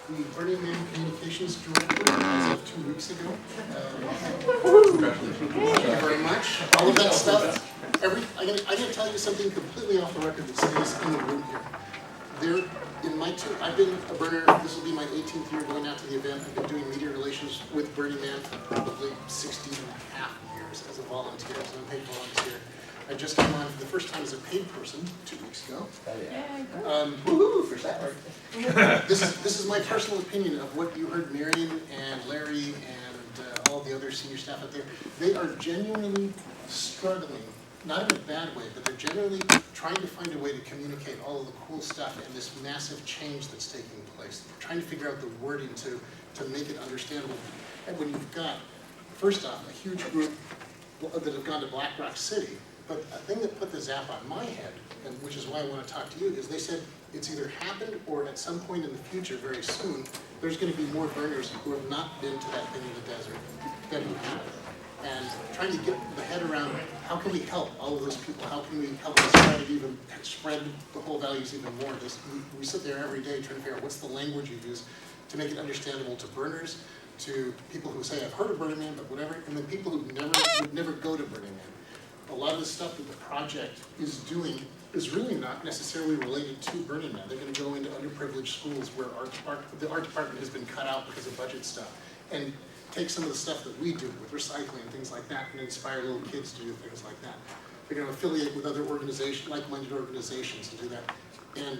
the Burning Man Communications Director as of 2 weeks ago. Thank you very much. All of that stuff. I'm gonna tell you something completely off the record that stays in the room here. In my I've been a burner, this will be my 18th year going out to the event. I've been doing media relations with Burning Man for probably 16 and a half years as a volunteer, as an unpaid volunteer. I just came on for the first time as a paid person 2 weeks ago. Woohoo for that. This is my personal opinion of what you heard Marion and Larry and all the other senior staff out there. They are genuinely struggling, not in a bad way, but they're genuinely trying to find a way to communicate all of the cool stuff and this massive change that's taking place. They're trying to figure out the wording to make it understandable. And when you've got, first off, a huge group that have gone to Black Rock City, but a thing that put the zap on my head, and which is why I want to talk to you, is they said it's either happened or at some point in the future, very soon, there's going to be more burners who have not been to that thing in the desert than who have. And trying to get the head around how can we help all of those people? How can we help them spread the whole values even more? We sit there every day trying to figure out what's the language you use to make it understandable to burners, to people who say, I've heard of Burning Man, but whatever, and then people who would never go to Burning Man. A lot of the stuff that the project is doing is really not necessarily related to Burning Man. They're going to go into underprivileged schools where the art department has been cut out because of budget stuff, and take some of the stuff that we do with recycling and things like that and inspire little kids to do things like that. They're going to affiliate with other organizations, like-minded organizations to do that. And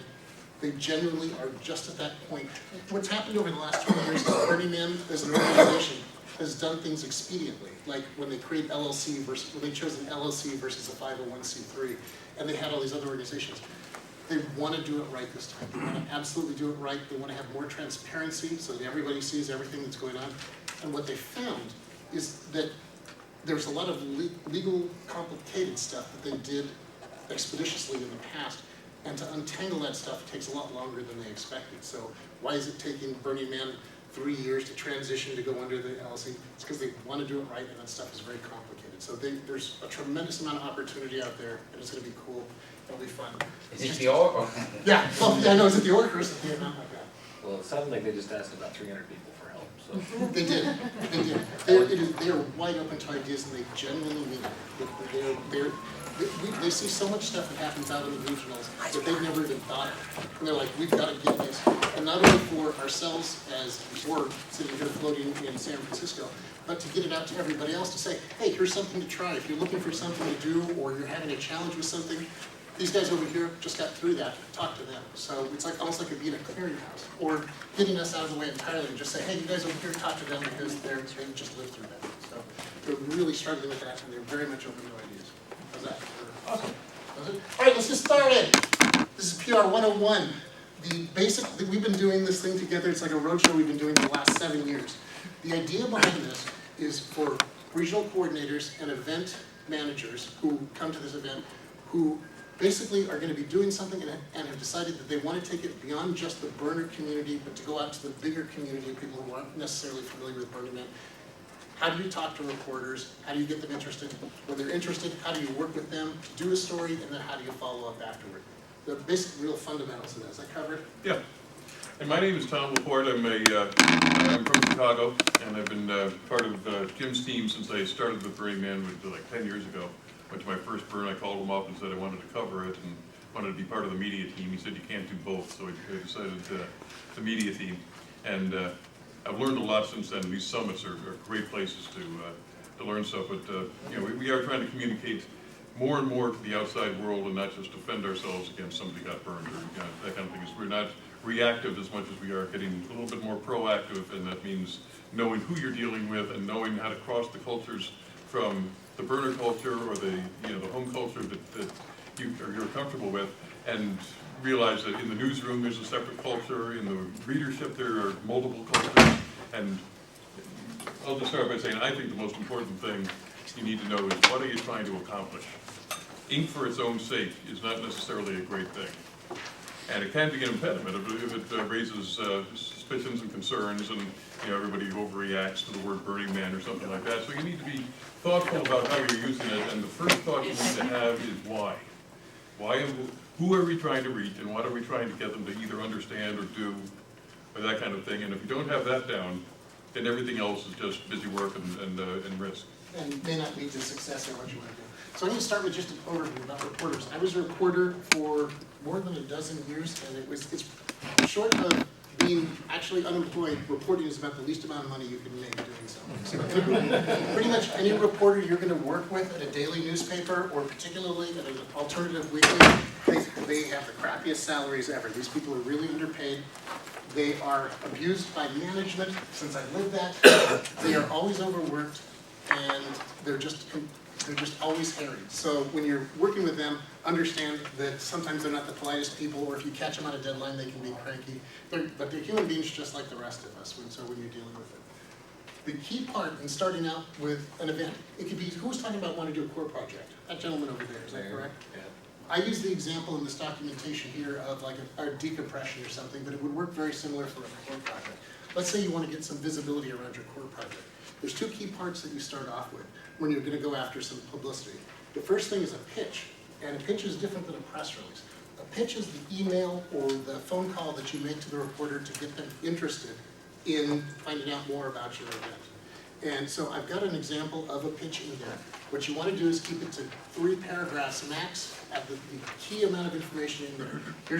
they genuinely are just at that point. What's happened over the last 20 years is Burning Man as an organization has done things expediently, like when they create LLC versus, when they chose an LLC versus a 501c3, and they had all these other organizations. They want to do it right this time. They want to absolutely do it right. They want to have more transparency so that everybody sees everything that's going on. And what they found is that there's a lot of legal, complicated stuff that they did expeditiously in the past, and to untangle that stuff takes a lot longer than they expected. So why is it taking Burning Man 3 years to transition to go under the LLC? It's because they want to do it right, and that stuff is very complicated. So there's a tremendous amount of opportunity out there, and it's going to be cool. It'll be fun. Is it the org? Yeah, well, yeah, no, is it the org or is it the amount like that? Well, it sounded like they just asked about 300 people for help, so. They did. They are wide open to ideas, and they genuinely mean it. They see so much stuff that happens out in the regionals that they've never even thought of. And they're like, we've got to get this. And not only for ourselves as org sitting here floating in San Francisco, but to get it out to everybody else to say, hey, here's something to try. If you're looking for something to do or you're having a challenge with something, these guys over here just got through that. Talk to them. So it's like almost like it being a clearinghouse, or getting us out of the way entirely and just say, hey, you guys over here, talk to them because they've just lived through that. So they're really struggling with that, and they're very much open to ideas. How's that? Awesome. All right, let's get started. This is PR 101. We've been doing this thing together. It's like a roadshow we've been doing for the last 7 years. The idea behind this is for regional coordinators and event managers who come to this event who basically are going to be doing something and have decided that they want to take it beyond just the burner community, but to go out to the bigger community of people who aren't necessarily familiar with Burning Man. How do you talk to reporters? How do you get them interested? When they're interested, how do you work with them to do a story, and then how do you follow up afterward? The basic real fundamentals of that. Is that covered? Yeah. And my name is Tom Laporte. I'm from Chicago, and I've been part of Jim's team since I started with Burning Man like 10 years ago. Went to my first burn, I called him up and said I wanted to cover it and wanted to be part of the media team. He said you can't do both, so I decided the media team. And I've learned a lot since then. These summits are great places to learn stuff, but you know, we are trying to communicate more and more to the outside world and not just defend ourselves against somebody got burned or that kind of thing. We're not reactive as much as we are getting a little bit more proactive, and that means knowing who you're dealing with and knowing how to cross the cultures from the burner culture or the home culture that you're comfortable with, and realize that in the newsroom there's a separate culture, in the readership there are multiple cultures. And I'll just start by saying I think the most important thing you need to know is what are you trying to accomplish. Ink for its own sake is not necessarily a great thing, and it can be an impediment if it raises suspicions and concerns, and everybody overreacts to the word Burning Man or something like that. So you need to be thoughtful about how you're using it, and the first thought you need to have is why. Who are we trying to reach, and what are we trying to get them to either understand or do, or that kind of thing. And if you don't have that down, then everything else is just busy work and risk. And may not lead to success or what you want to do. So I'm going to start with just an overview about reporters. I was a reporter for more than a dozen years, and it's short of being actually unemployed, reporting is about the least amount of money you can make doing something. So pretty much any reporter you're going to work with at a daily newspaper, or particularly at an alternative weekly, they have the crappiest salaries ever. These people are really underpaid. They are abused by management, since I've lived that. They are always overworked, and they're just always harried. So when you're working with them, understand that sometimes they're not the politest people, or if you catch them on a deadline, they can be cranky. But they're human beings just like the rest of us, so when you're dealing with it. The key part in starting out with an event, it could be, who was talking about wanting to do a core project? That gentleman over there, is that correct? Yeah. I use the example in this documentation here of like a decompression or something, but it would work very similar for a core project. Let's say you want to get some visibility around your core project. There's two key parts that you start off with when you're going to go after some publicity. The first thing is a pitch, and a pitch is different than a press release. A pitch is the email or the phone call that you make to the reporter to get them interested in finding out more about your event. And so I've got an example of a pitch in there. What you want to do is keep it to 3 paragraphs max, have the key amount of information in there. We're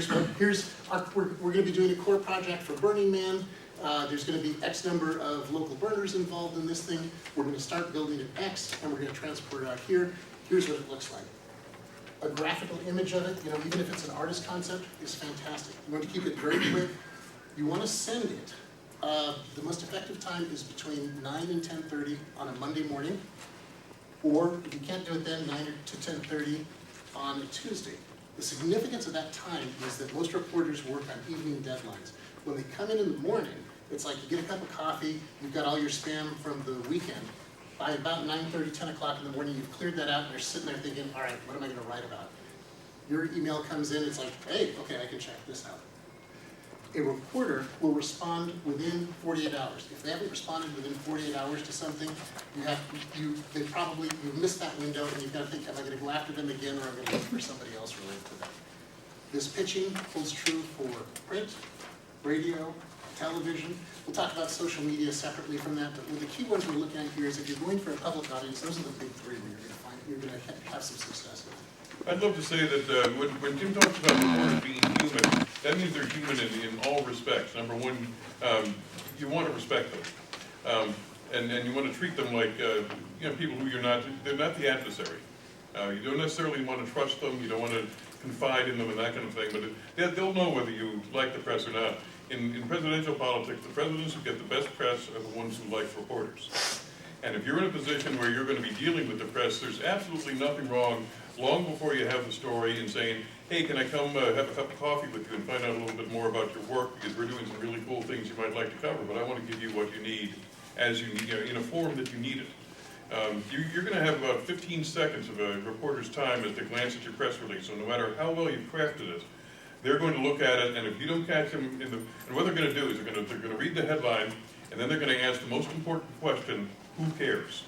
going to be doing a core project for Burning Man. There's going to be X number of local burners involved in this thing. We're going to start building at X, and we're going to transport it out here. Here's what it looks like. A graphical image of it, even if it's an artist concept, is fantastic. You want to keep it very quick. You want to send it. The most effective time is between 9 and 10:30 on a Monday morning, or if you can't do it then, 9 to 10:30 on a Tuesday. The significance of that time is that most reporters work on evening deadlines. When they come in the morning, it's like you get a cup of coffee, you've got all your spam from the weekend. By about 9:30, 10 o'clock in the morning, you've cleared that out, and you're sitting there thinking, all right, what am I going to write about? Your email comes in, it's like, hey, okay, I can check this out. A reporter will respond within 48 hours. If they haven't responded within 48 hours to something, you've missed that window, and you've got to think, am I going to go after them again, or am I going to look for somebody else related to them? This pitching holds true for print, radio, television. We'll talk about social media separately from that, but the key ones we're looking at here is if you're going for a public audience, those are the big 3 where you're going to have some success with. I'd love to say that when Tim talks about reporters being human, that means they're human in all respects. Number one, you want to respect them, and you want to treat them like people who they're not the adversary. You don't necessarily want to trust them. You don't want to confide in them and that kind of thing. But they'll know whether you like the press or not. In presidential politics, the presidents who get the best press are the ones who like reporters. And if you're in a position where you're going to be dealing with the press, there's absolutely nothing wrong, long before you have the story, in saying, hey, can I come have a cup of coffee with you and find out a little bit more about your work, because we're doing some really cool things you might like to cover, but I want to give you what you need as you need, in a form that you need it. You're going to have about 15 seconds of a reporter's time as they glance at your press release, so no matter how well you've crafted it, they're going to look at it, and if you don't catch them and what they're going to do is they're going to read the headline, and then they're going to ask the most important question, who cares?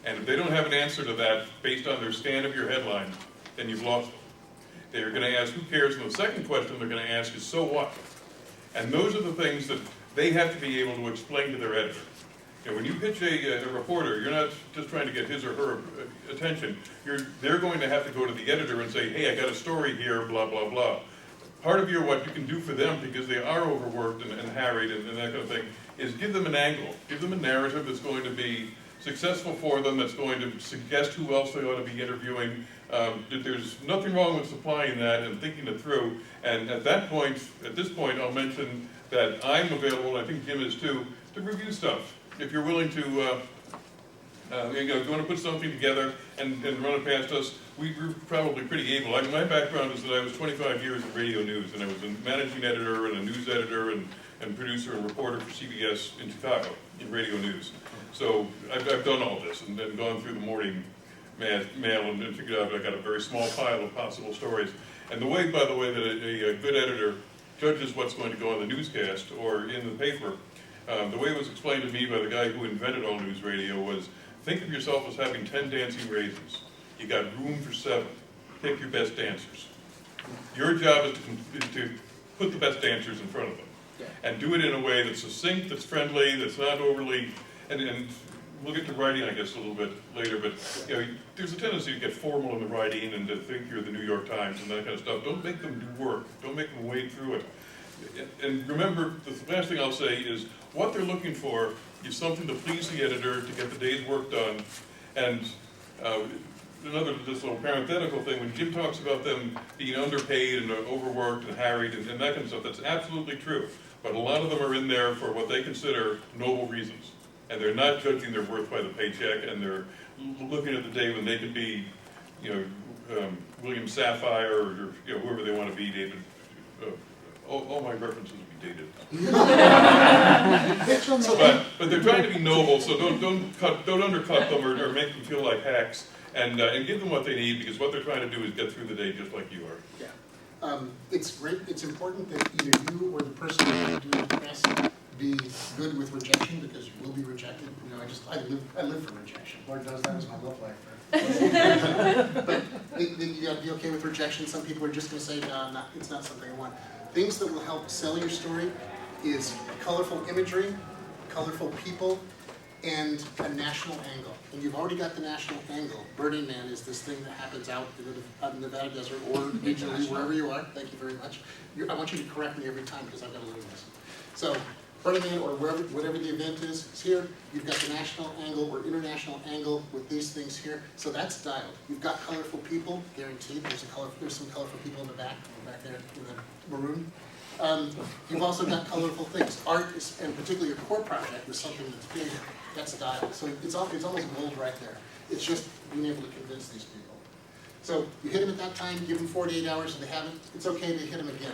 And if they don't have an answer to that based on their scan of your headline, then you've lost them. They're going to ask who cares, and the second question they're going to ask is so what? And those are the things that they have to be able to explain to their editor. When you pitch a reporter, you're not just trying to get his or her attention. They're going to have to go to the editor and say, hey, I got a story here, blah, blah, blah. Part of what you can do for them, because they are overworked and harried and that kind of thing, is give them an angle, give them a narrative that's going to be successful for them, that's going to suggest who else they ought to be interviewing. There's nothing wrong with supplying that and thinking it through. And at this point, I'll mention that I'm available, and I think Jim is too, to review stuff. If you're willing to, if you want to put something together and run it past us, we're probably pretty able. My background is that I was 25 years in radio news, and I was a managing editor and a news editor and producer and reporter for CBS in Chicago in radio news. So I've done all this and then gone through the morning mail and figured out I got a very small pile of possible stories. And the way, by the way, that a good editor judges what's going to go on the newscast or in the paper, the way it was explained to me by the guy who invented all news radio was, think of yourself as having 10 dancing raisins. You got room for 7. Pick your best dancers. Your job is to put the best dancers in front of them. And do it in a way that's succinct, that's friendly, that's not overly, and we'll get to writing, I guess, a little bit later, but you know, there's a tendency to get formal in the writing and to think you're the New York Times and that kind of stuff. Don't make them do work. Don't make them wade through it. And remember, the last thing I'll say is what they're looking for is something to please the editor, to get the day's work done. And this little parenthetical thing, when Jim talks about them being underpaid and overworked and harried and that kind of stuff, that's absolutely true. But a lot of them are in there for what they consider noble reasons. And they're not judging their worth by the paycheck, and they're looking at the day when they could be, you know, William Sapphire or you know, whoever they want to be, David. All my references will be dated. but they're trying to be noble, so don't undercut them or make them feel like hacks, and give them what they need, because what they're trying to do is get through the day just like you are. Yeah, it's great. It's important that either you or the person who's doing the press be good with rejection, because you will be rejected. You know, I live for rejection. Lord knows that was my love life. But you got to be okay with rejection. Some people are just going to say, no, it's not something I want. Things that will help sell your story is colorful imagery, colorful people, and a national angle. And you've already got the national angle. Burning Man is this thing that happens out in the Nevada desert or regionally, wherever you are. Thank you very much. I want you to correct me every time because I've got to learn this. So Burning Man or whatever the event is here, you've got the national angle or international angle with these things here. So that's dialed. You've got colorful people, guaranteed. There's some colorful people in the back there in the maroon. You've also got colorful things. Art, and particularly your core project, is something that's big. That's dialed. So it's almost gold right there. It's just being able to convince these people. So you hit them at that time, give them 48 hours, if they haven't, it's okay to hit them again.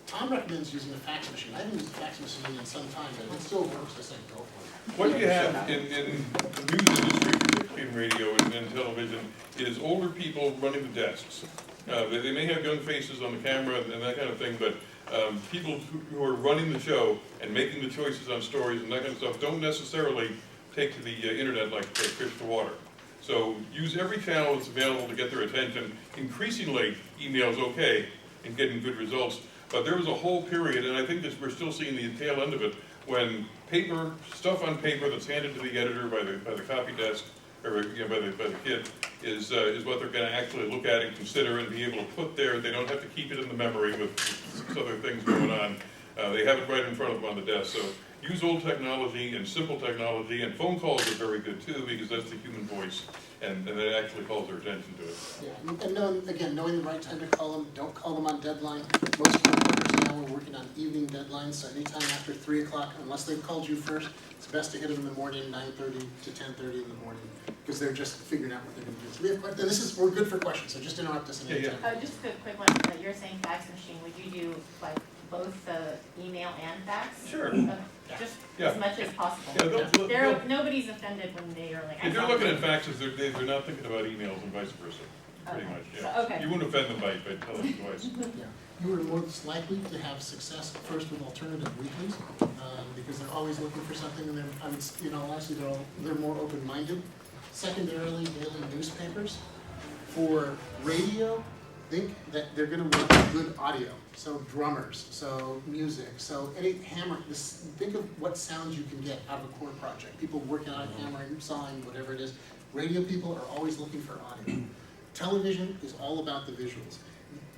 Tom recommends using a fax machine. I haven't used a fax machine in some time, but it still works. I say go for it. What you have in the news industry, particularly in radio and television, is older people running the desks. They may have young faces on the camera and that kind of thing, but people who are running the show and making the choices on stories and that kind of stuff don't necessarily take to the internet like fish to water. So use every channel that's available to get their attention. Increasingly, email's okay in getting good results. But there was a whole period, and I think we're still seeing the tail end of it, when stuff on paper that's handed to the editor by the copy desk, or you know, by the kid, is what they're going to actually look at and consider and be able to put there. They don't have to keep it in the memory with 6 other things going on. They have it right in front of them on the desk. So use old technology and simple technology, and phone calls are very good too, because that's the human voice, and it actually calls their attention to it. Yeah, and knowing the right time to call them. Don't call them on deadline. Most reporters now are working on evening deadlines, so anytime after 3 o'clock, unless they've called you first, it's best to hit them in the morning, 9:30 to 10:30 in the morning, because they're just figuring out what they're going to do. So we have questions. We're good for questions, so just interrupt us anytime. Just a quick one. You're saying fax machine. Would you do like both the email and fax? Sure. Just as much as possible. Yeah, nobody's offended when they are like. if they're looking at faxes, they're not thinking about emails and vice versa. Pretty much, yeah. So, okay. You wouldn't offend them by telling them twice. Yeah. You are most likely to have success first with alternative weeklies, because they're always looking for something, and honestly, they're more open-minded. Secondarily, daily newspapers. For radio, think that they're going to want good audio, so drummers, so music, so any think of what sounds you can get out of a core project. People working on hammering, sawing, whatever it is. Radio people are always looking for audio. Television is all about the visuals.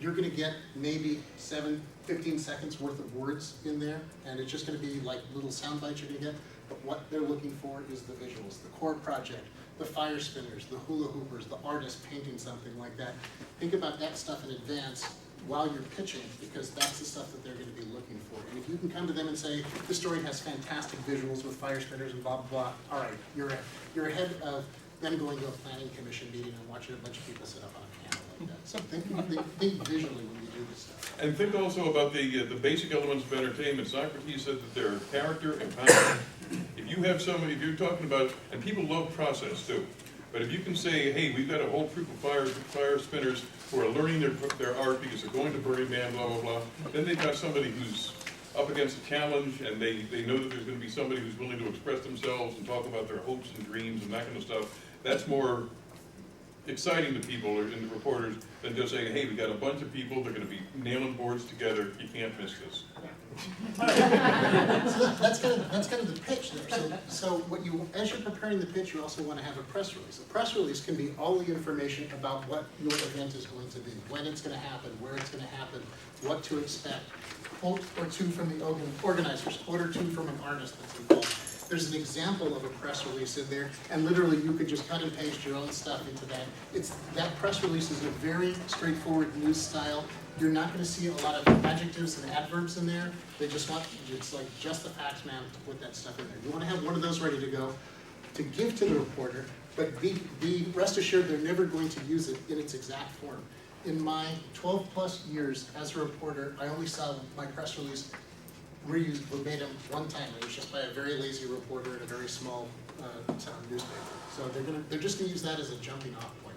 You're going to get maybe 15 seconds worth of words in there, and it's just going to be like little sound bites you're going to get, but what they're looking for is the visuals, the core project, the fire spinners, the hula hoopers, the artist painting something like that. Think about that stuff in advance while you're pitching, because that's the stuff that they're going to be looking for. And if you can come to them and say, this story has fantastic visuals with fire spinners and blah, blah, blah, all right, you're ahead of them going to a planning commission meeting and watching a bunch of people sit up on a panel like that. So think visually when you do this stuff. And think also about the basic elements of entertainment. Socrates said that they're character and content. If you have somebody, if you're talking about, and people love process too, but if you can say, hey, we've got a whole troop of fire spinners who are learning their art because they're going to Burning Man, blah, blah, blah, then they've got somebody who's up against a challenge, and they know that there's going to be somebody who's willing to express themselves and talk about their hopes and dreams and that kind of stuff. That's more exciting to people and the reporters than just saying, hey, we got a bunch of people, they're going to be nailing boards together, you can't miss this. Yeah. So that's kind of the pitch there. So what you, as you're preparing the pitch, you also want to have a press release. A press release can be all the information about what your event is going to be, when it's going to happen, where it's going to happen, what to expect. Quote or two from the organizers, quote or two from an artist that's involved. There's an example of a press release in there, and literally you could just cut and paste your own stuff into that. That press release is a very straightforward news style. You're not going to see a lot of adjectives and adverbs in there. They just want, it's like just the facts, man, to put that stuff in there. You want to have one of those ready to go to give to the reporter, but be rest assured they're never going to use it in its exact form. In my 12 plus years as a reporter, I only saw my press release reused verbatim one time. It was just by a very lazy reporter at a very small town newspaper. So they're just going to use that as a jumping off point.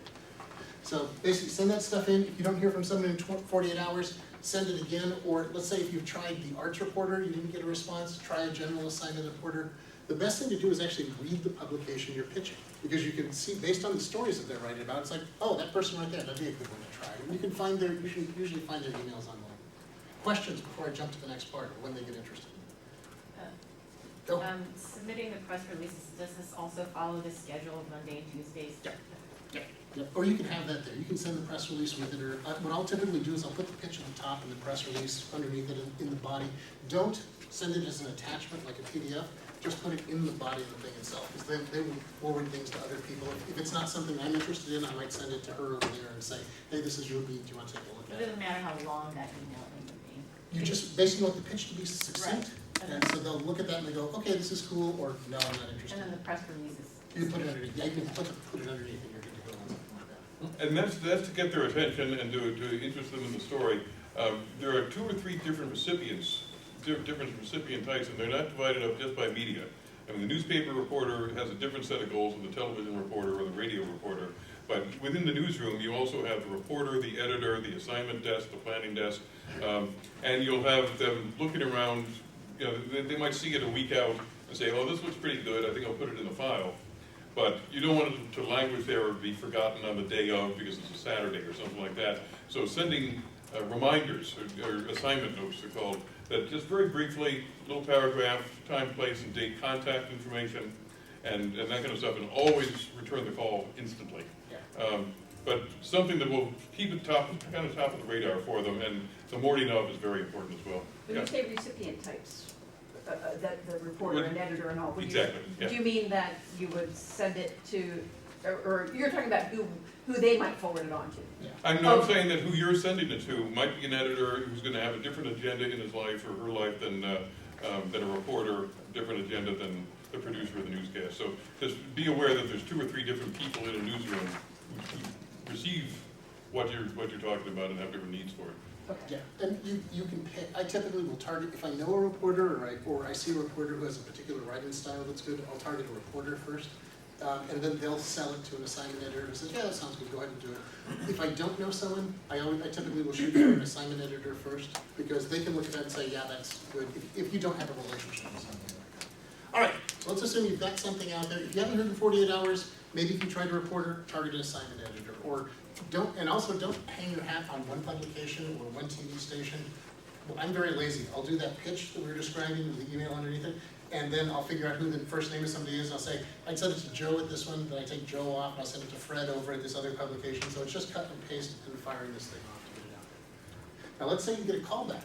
So basically send that stuff in. If you don't hear from someone in 48 hours, send it again. Or let's say if you've tried the arts reporter, you didn't get a response, try a general assignment reporter. The best thing to do is actually read the publication you're pitching, because you can see based on the stories that they're writing about, it's like, oh, that person right there, that'd be a good one to try. And you can find you should usually find their emails online. Questions before I jump to the next part, or when they get interested. Go. Submitting the press releases, does this also follow the schedule of Monday and Tuesdays? Yeah. Or you can have that there. You can send the press release with it, or what I'll typically do is I'll put the pitch at the top and the press release underneath it in the body. Don't send it as an attachment like a PDF. Just put it in the body of the thing itself, because they will forward things to other people. If it's not something I'm interested in, I might send it to her over there and say, hey, this is your beat, do you want to take a look It at it? doesn't matter how long that email may be. You just basically want the pitch to be succinct, Right. and so they'll look at that and they go, okay, this is cool, or no, I'm not interested. And then the press releases. You can put it underneath, yeah, you can put it underneath and you're good to go on something like that. And that's to get their attention and to interest them in the story. There are 2 or 3 different recipients, different recipient types, and they're not divided up just by media. I mean, the newspaper reporter has a different set of goals than the television reporter or the radio reporter. But within the newsroom, you also have the reporter, the editor, the assignment desk, the planning desk, and you'll have them looking around. You know, they might see it a week out and say, oh, this looks pretty good, I think I'll put it in the file. But you don't want it to languish there or be forgotten on the day of because it's a Saturday or something like that. So sending reminders or assignment notes, they're called, that just very briefly, little paragraph, time, place, and date, contact information, and that kind of stuff, and always return the call instantly. Yeah. But something that will keep it kind of top of the radar for them, and the morning of is very important as well. When Yeah. you say recipient types, that the reporter and editor and all, Exactly, yeah. do you mean that you would send it to, or you're talking about who they might forward it on to? Yeah. I'm saying that who you're sending it to might be an editor who's going to have a different agenda in his life or her life than a reporter, a different agenda than the producer of the newscast. So just be aware that there's 2 or 3 different people in a newsroom who receive what you're talking about and have different needs for it. Yeah, and you can pick, I typically will target, if I know a reporter or I see a reporter who has a particular writing style that's good, I'll target a reporter first. And then they'll sell it to an assignment editor who says, yeah, that sounds good, go ahead and do it. If I don't know someone, I typically will shoot for an assignment editor first, because they can look at that and say, yeah, that's good, if you don't have a relationship with something like that. All right, so let's assume you've got something out there. If you haven't heard in 48 hours, maybe if you tried a reporter, target an assignment editor. Or don't hang your hat on one publication or one TV station. Well, I'm very lazy. I'll do that pitch that we were describing with the email underneath it, and then I'll figure out who the first name of somebody is. I'll say, I'd send it to Joe at this one, then I take Joe off, and I'll send it to Fred over at this other publication. So it's just cut and paste and firing this thing off to get it out there. Now let's say you get a call back,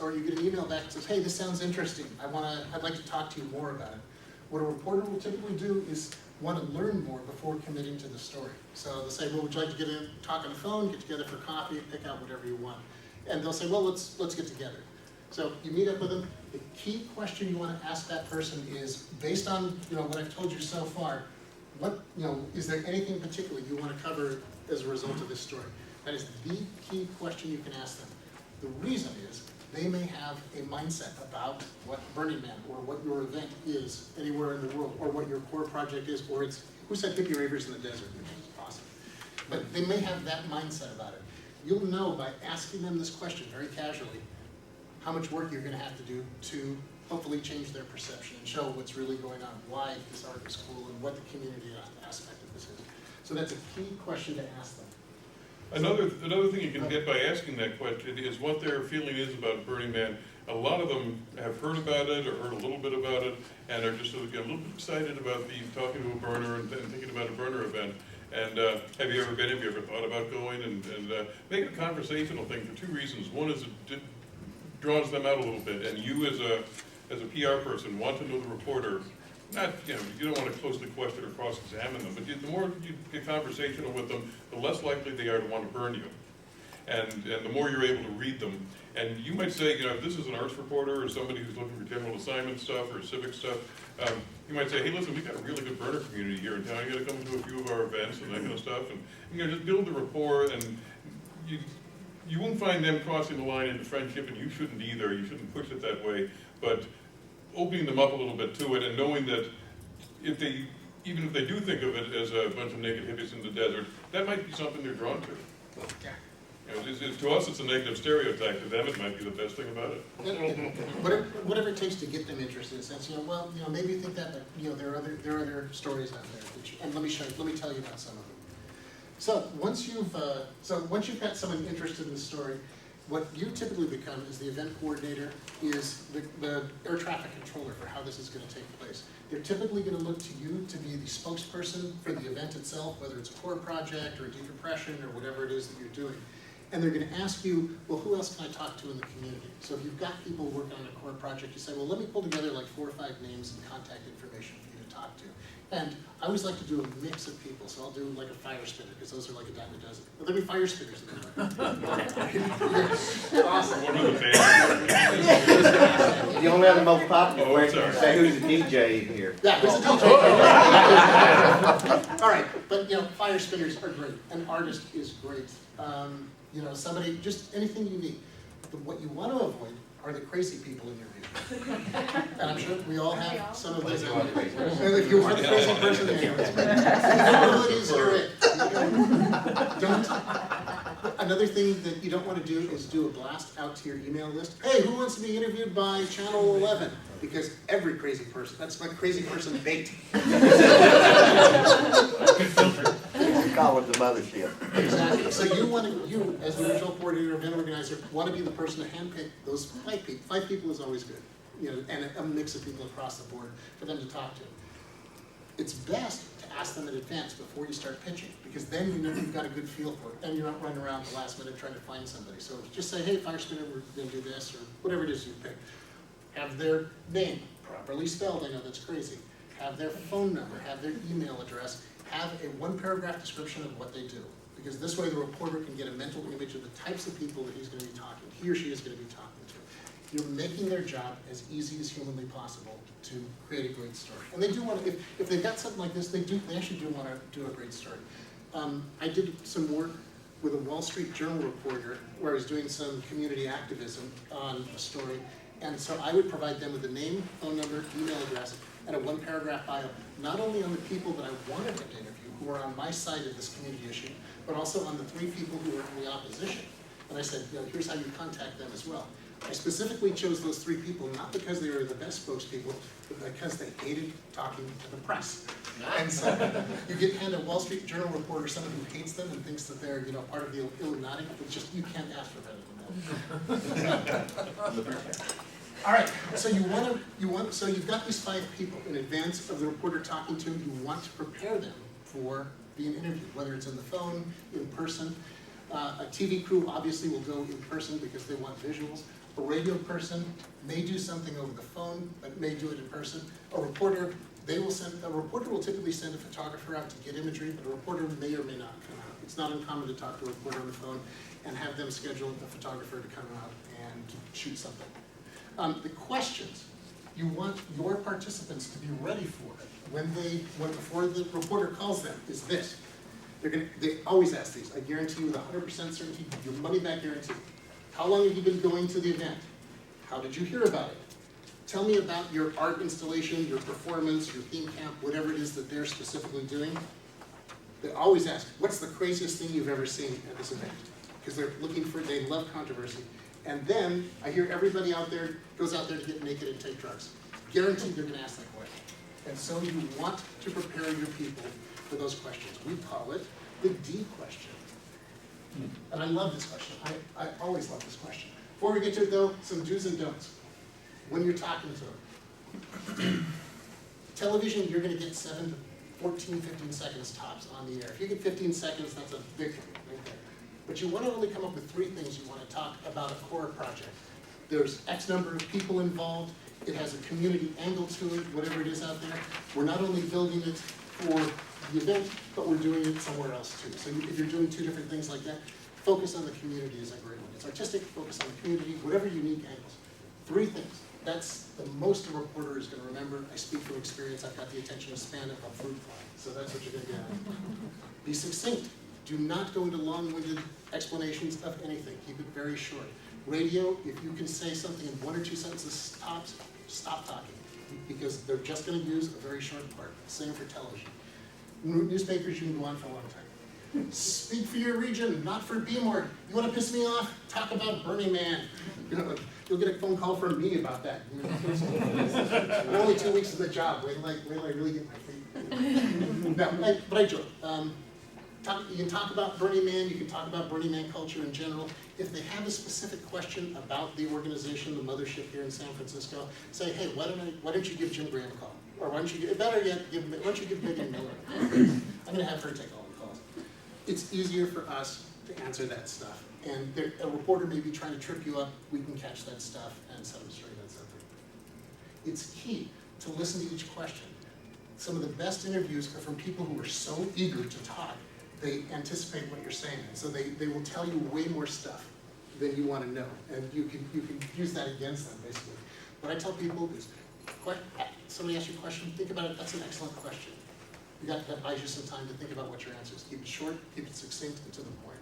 or you get an email back that says, hey, this sounds interesting. I'd like to talk to you more about it. What a reporter will typically do is want to learn more before committing to the story. So they'll say, well, would you like to talk on the phone, get together for coffee, pick out whatever you want. And they'll say, well, let's get together. So you meet up with them. The key question you want to ask that person is, based on what I've told you so far, is there anything particular you want to cover as a result of this story? That is the key question you can ask them. The reason is they may have a mindset about what Burning Man or what your event is anywhere in the world, or what your core project is, or it's, who said hippie ravers in the desert, which is awesome. But they may have that mindset about it. You'll know by asking them this question very casually how much work you're going to have to do to hopefully change their perception and show what's really going on, why this art is cool, and what the community aspect of this is. So that's a key question to ask them. Another thing you can get by asking that question is what their feeling is about Burning Man. A lot of them have heard about it or heard a little bit about it and are just a little bit excited about talking to a burner and thinking about a burner event. And have you ever been? Have you ever thought about going? And make it a conversational thing for two reasons. One is it draws them out a little bit, and you as a PR person want to know the reporter. Not, you don't want to closely question or cross-examine them, but the more you get conversational with them, the less likely they are to want to burn you. And the more you're able to read them. And you might say, if this is an arts reporter or somebody who's looking for general assignment stuff or civic stuff, you might say, hey, listen, we've got a really good burner community here in town. You got to come to a few of our events and that kind of stuff. And just build the rapport, and you won't find them crossing the line into friendship, and you shouldn't either. You shouldn't push it that way. But opening them up a little bit to it and knowing that even if they do think of it as a bunch of naked hippies in the desert, that might be something they're drawn to. Yeah. To us, it's a negative stereotype. To them, it might be the best thing about it. Whatever it takes to get them interested in a sense, maybe you think that, but there are other stories out there. And let me tell you about some of them. So once you've got someone interested in the story, what you typically become is the event coordinator, is the air traffic controller for how this is going to take place. They're typically going to look to you to be the spokesperson for the event itself, whether it's a core project or a decompression or whatever it is that you're doing. And they're going to ask you, well, who else can I talk to in the community? So if you've got people working on a core project, you say, well, let me pull together like 4 or 5 names and contact information for you to talk to. And I always like to do a mix of people, so I'll do like a fire spinner, because those are like a dime a dozen. Well, there'll be fire spinners in there. Awesome. One of the bands. You only have the most popular Oh, question, sorry. say who's the DJ in here. Yeah, who's a DJ? All right, but fire spinners are great. An artist is great. Somebody, just anything you need. But what you want to avoid are the crazy people in your view. And I'm sure we all have some of those. And if you are the crazy person, abilities are it. Another thing that you don't want to do is do a blast out to your email list. Hey, who wants to be interviewed by Channel 11? Because every crazy person, that's my crazy person bait. Call it the mothership. Exactly. So you as the regional coordinator, event organizer, want to be the person to handpick those 5 people. 5 people is always good, and a mix of people across the board for them to talk to. It's best to ask them in advance before you start pitching, because then you've got a good feel for it, and you're not running around the last minute trying to find somebody. So just say, hey, fire spinner, we're going to do this, or whatever it is you pick. Have their name properly spelled. I know that's crazy. Have their phone number. Have their email address. Have a 1-paragraph description of what they do, because this way the reporter can get a mental image of the types of people that he's going to be talking, he or she is going to be talking to. You're making their job as easy as humanly possible to create a great story. And they do want to, if they've got something like this, they actually do want to do a great story. I did some work with a Wall Street Journal reporter where I was doing some community activism on a story, and so I would provide them with a name, phone number, email address, and a 1-paragraph bio, not only on the people that I wanted to interview, who are on my side of this community issue, but also on the 3 people who are in the opposition. And I said, here's how you contact them as well. I specifically chose those 3 people, not because they were the best spokespeople, but because they hated talking to the press. And so you get handed a Wall Street Journal reporter, someone who hates them and thinks that they're part of the Illuminati, but just, you can't ask for better than that. All right, so so you've got these 5 people in advance of the reporter talking to them. You want to prepare them for being interviewed, whether it's on the phone, in person. A TV crew obviously will go in person because they want visuals. A radio person may do something over the phone, but may do it in person. A reporter will typically send a photographer out to get imagery, but a reporter may or may not come out. It's not uncommon to talk to a reporter on the phone and have them schedule a photographer to come out and shoot something. The questions you want your participants to be ready for before the reporter calls them is this. They always ask these. I guarantee you with 100% certainty, your money back guarantee. How long have you been going to the event? How did you hear about it? Tell me about your art installation, your performance, your theme camp, whatever it is that they're specifically doing. They always ask, what's the craziest thing you've ever seen at this event? Because they love controversy. And then I hear everybody goes out there to get naked and take drugs. Guaranteed they're going to ask that question. And so you want to prepare your people for those questions. We call it the D question. And I love this question. I always love this question. Before we get to it though, some do's and don'ts. When you're talking to them. Television, you're gonna get 7 to 14, 15 seconds tops on the air. If you get 15 seconds, that's a victory right there. But you wanna only come up with 3 things you wanna talk about a core project. There's X number of people involved, it has a community angle to it, whatever it is out there. We're not only building it for the event, but we're doing it somewhere else too. So if you're doing 2 different things like that, focus on the community is a great one. It's artistic, focus on the community, whatever unique angles. 3 things. That's the most a reporter is gonna remember. I speak from experience, I've got the attention span of a fruit fly, so that's what you're gonna get. Be succinct. Do not go into long-winded explanations of anything. Keep it very short. Radio, if you can say something in 1 or 2 sentences tops, stop talking, because they're just gonna use a very short part. Same for television. Newspapers, you can go on for a long time. Speak for your region, not for BMOR. You wanna piss me off? Talk about Burning Man. You'll get a phone call from me about that. We're only 2 weeks in the job. Wait till I really get my feet. No, but I joke. You can talk about Burning Man, you can talk about Burning Man culture in general. If they have a specific question about the organization, the mothership here in San Francisco, say, hey, why don't you give Jim Graham a call? Or why don't you better yet, why don't you give Megan Miller a call? I'm gonna have her take all the calls. It's easier for us to answer that stuff. And a reporter may be trying to trip you up, we can catch that stuff and set them straight on something. It's key to listen to each question. Some of the best interviews are from people who are so eager to talk, they anticipate what you're saying. So they will tell you way more stuff than you want to know. And you can use that against them, basically. What I tell people is, somebody asks you a question, think about it, that's an excellent question. That buys you some time to think about what your answer is. Keep it short, keep it succinct, and to the point.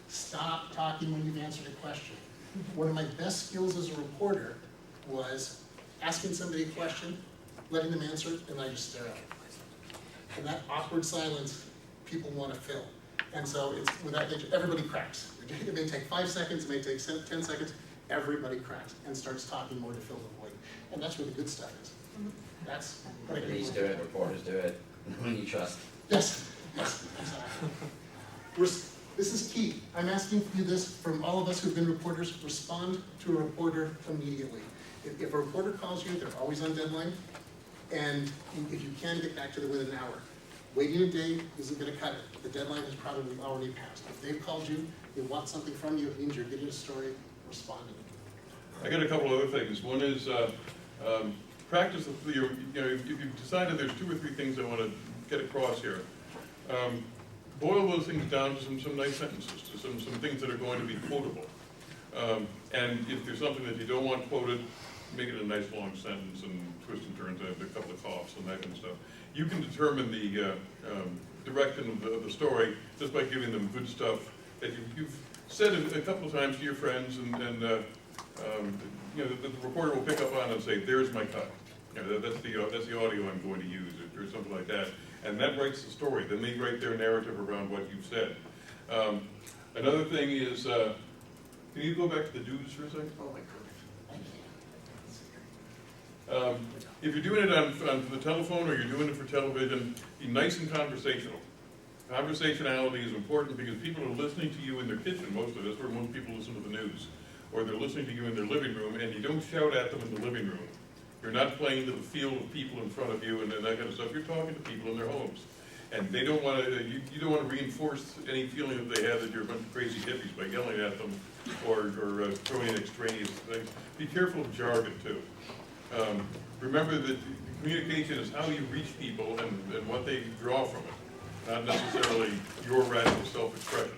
Stop talking when you've answered a question. One of my best skills as a reporter was asking somebody a question, letting them answer it, and I just stare at it. And that awkward silence, people want to fill. And so it's without everybody cracks. It may take 5 seconds, it may take 10 seconds, everybody cracks and starts talking more to fill the void. And that's where the good stuff is. That's what I Police do it, reporters do it, when you trust. Yes, exactly. This is key. I'm asking you this from all of us who've been reporters, respond to a reporter immediately. If a reporter calls you, they're always on deadline, and if you can get back to them within an hour. Waiting a day isn't gonna cut it. The deadline has probably already passed. If they've called you, they want something from you, it means you're getting a story, responding. I got a couple other things. One is practice if you've decided there's 2 or 3 things I want to get across here. Boil those things down to some nice sentences, to some things that are going to be quotable. And if there's something that you don't want quoted, make it a nice long sentence and twist and turn to a couple of coughs and that kind of stuff. You can determine the direction of the story just by giving them good stuff that you've said a couple of times to your friends, and the reporter will pick up on and say, "There's my cut. That's the audio I'm going to use," or something like that. And that writes the story. Then they write their narrative around what you've said. Another thing is, can you go back to the do's for a second? Oh my goodness, I can't. If you're doing it on the telephone or you're doing it for television, be nice and conversational. Conversationality is important because people are listening to you in their kitchen, most of us, where most people listen to the news. Or they're listening to you in their living room, and you don't shout at them in the living room. You're not playing to the feel of people in front of you and that kind of stuff. You're talking to people in their homes. And they don't want to, you don't want to reinforce any feeling that they have that you're a bunch of crazy hippies by yelling at them or throwing in extraneous things. Be careful of jargon too. Remember that communication is how you reach people and what they draw from it, not necessarily your radical self-expression.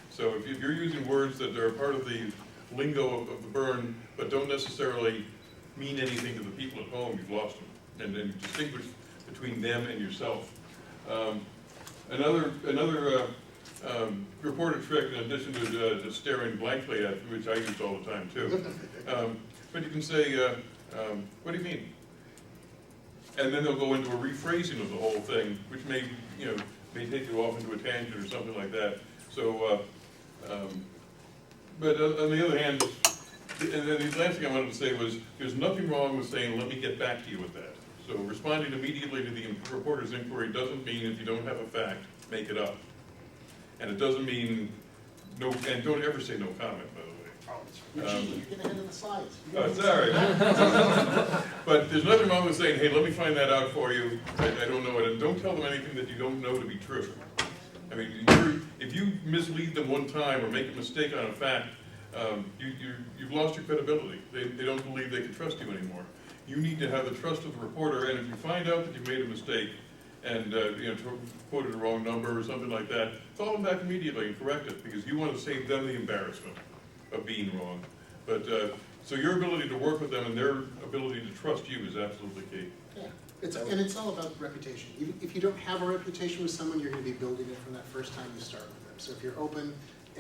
So if you're using words that are part of the lingo of the burn, but don't necessarily mean anything to the people at home, you've lost them. And distinguish between them and yourself. Another reporter trick, in addition to just staring blankly at, which I use all the time too. But you can say, what do you mean? And then they'll go into a rephrasing of the whole thing, which may take you off into a tangent or something like that. So, but on the other hand, and then the last thing I wanted to say was, there's nothing wrong with saying, let me get back to you with that. So responding immediately to the reporter's inquiry doesn't mean if you don't have a fact, make it up. And it doesn't mean no, and don't ever say no comment, by the way. You're cheating, you're getting ahead of the slides. Oh, it's all right. But there's nothing wrong with saying, hey, let me find that out for you, I don't know it, and don't tell them anything that you don't know to be true. I mean, if you mislead them one time or make a mistake on a fact, you've lost your credibility. They don't believe they can trust you anymore. You need to have the trust of the reporter, and if you find out that you made a mistake and quoted a wrong number or something like that, call them back immediately and correct it, because you want to save them the embarrassment of being wrong. But so your ability to work with them and their ability to trust you is absolutely key. Yeah, and it's all about reputation. If you don't have a reputation with someone, you're going to be building it from that first time you start with them. So if you're open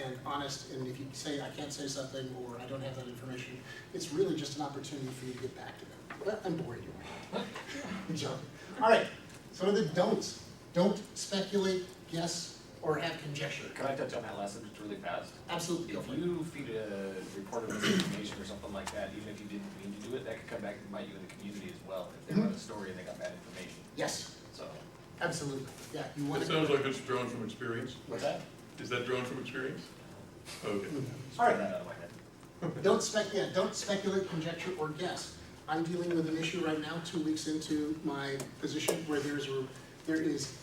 and honest, and if you say, I can't say something, or I don't have that information, it's really just an opportunity for you to get back to them. Well, I'm boring you. I'm joking. All right, some of the don'ts. Don't speculate, guess, or have conjecture. Can I touch on that last sentence really fast? Absolutely. If you feed a reporter misinformation or something like that, even if you didn't mean to do it, that could come back and bite you in the community as well, if they run a story and they got bad information, Yes, so. absolutely. Yeah, you want It to. sounds like it's drawn from experience. What's that? Is that drawn from experience? Okay. All right. That out of my head. Don't speculate, conjecture, or guess. I'm dealing with an issue right now, 2 weeks into my position, where there is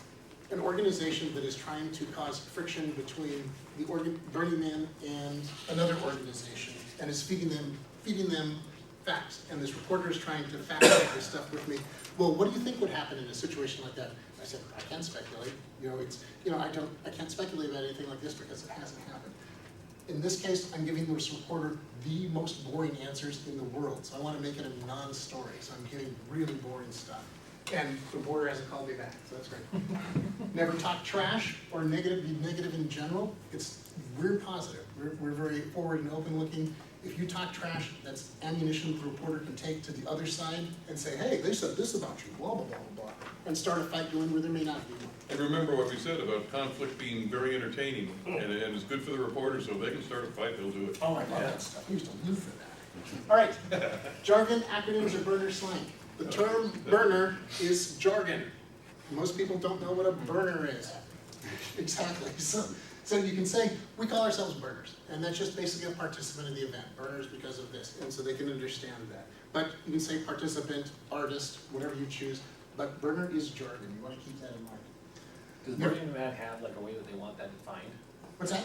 an organization that is trying to cause friction between the Burning Man and another organization, and is feeding them facts. And this reporter is trying to fact check this stuff with me. Well, what do you think would happen in a situation like that? I said, I can't speculate. I can't speculate about anything like this because it hasn't happened. In this case, I'm giving this reporter the most boring answers in the world, so I want to make it a non-story, so I'm giving really boring stuff. And the reporter hasn't called me back, so that's great. Never talk trash or be negative in general. We're positive. We're very forward and open looking. If you talk trash, that's ammunition the reporter can take to the other side and say, hey, they said this about you, blah, blah, blah, blah, blah, and start a fight going where there may not be one. And remember what we said about conflict being very entertaining, and it's good for the reporter, so if they can start a fight, they'll do it. Oh, I love that stuff. I used to live for that. All right, jargon, acronyms, or burner slang. The term burner is jargon. Most people don't know what a burner is. Exactly. So you can say, we call ourselves burners, and that's just basically a participant in the event. Burners because of this, and so they can understand that. But you can say participant, artist, whatever you choose, but burner is jargon. You want to keep that in mind. Does Burning Man have like a way that they want that defined? What's that?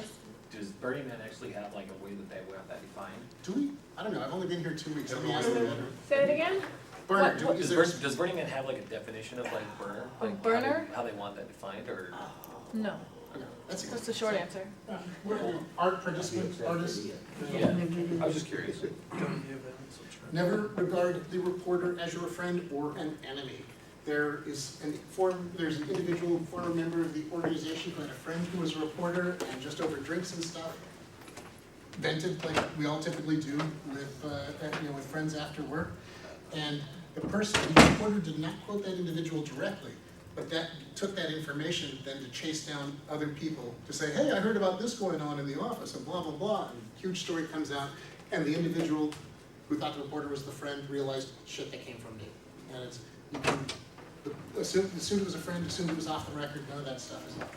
Does Burning Man actually have like a way that they want that defined? Do we? I don't know. I've only been here 2 weeks. Let me ask you. Say it again? Burner, What- is there? Does Burning Man have like a definition of like burner? A Like burner? How they want that defined, or? No, Okay, that's it. that's the short answer. Art participant, artist. Yeah, I was just curious. Never regard the reporter as your friend or an enemy. There's an individual former member of the organization who had a friend who was a reporter, and just over drinks and stuff, vented like we all typically do with friends after work. And the reporter did not quote that individual directly, but that took that information then to chase down other people to say, hey, I heard about this going on in the office, and blah, blah, blah, and a huge story comes out, and the individual who thought the reporter was the friend realized, shit, that came from me. And assumed it was a friend, assumed it was off the record. None of that stuff is off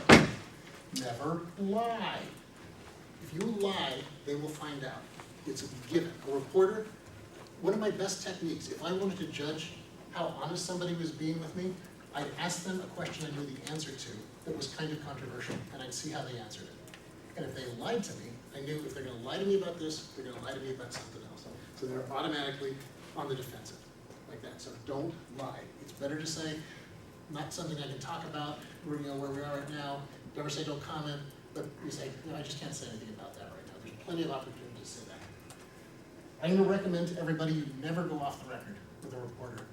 the record. Never lie. If you lie, they will find out. It's a given. A reporter, one of my best techniques, if I wanted to judge how honest somebody was being with me, I'd ask them a question I knew the answer to that was kind of controversial, and I'd see how they answered it. And if they lied to me, I knew if they're going to lie to me about this, they're going to lie to me about something else. So they're automatically on the defensive, like that. So don't lie. It's better to say, not something I can talk about, where we are right now. Never say don't comment, but you say, I just can't say anything about that right now. There's plenty of opportunity to say that. I'm going to recommend to everybody you never go off the record with a reporter.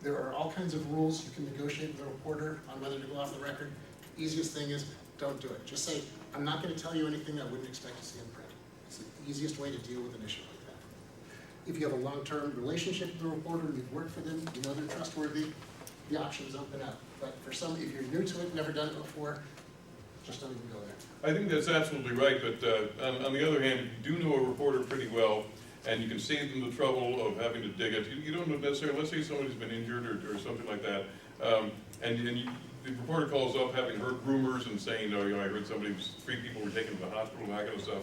There are all kinds of rules you can negotiate with a reporter on whether to go off the record. The easiest thing is don't do it. Just say, I'm not going to tell you anything I wouldn't expect to see in print. It's the easiest way to deal with an issue like that. If you have a long-term relationship with a reporter, you've worked for them, you know they're trustworthy, the options open up. But for some, if you're new to it, never done it before, just don't even go there. I think that's absolutely right, but on the other hand, if you do know a reporter pretty well, and you can save them the trouble of having to dig it, you don't necessarily, let's say somebody's been injured or something like that, and the reporter calls up having heard rumors and saying, oh, I heard 3 people were taken to the hospital and that kind of stuff.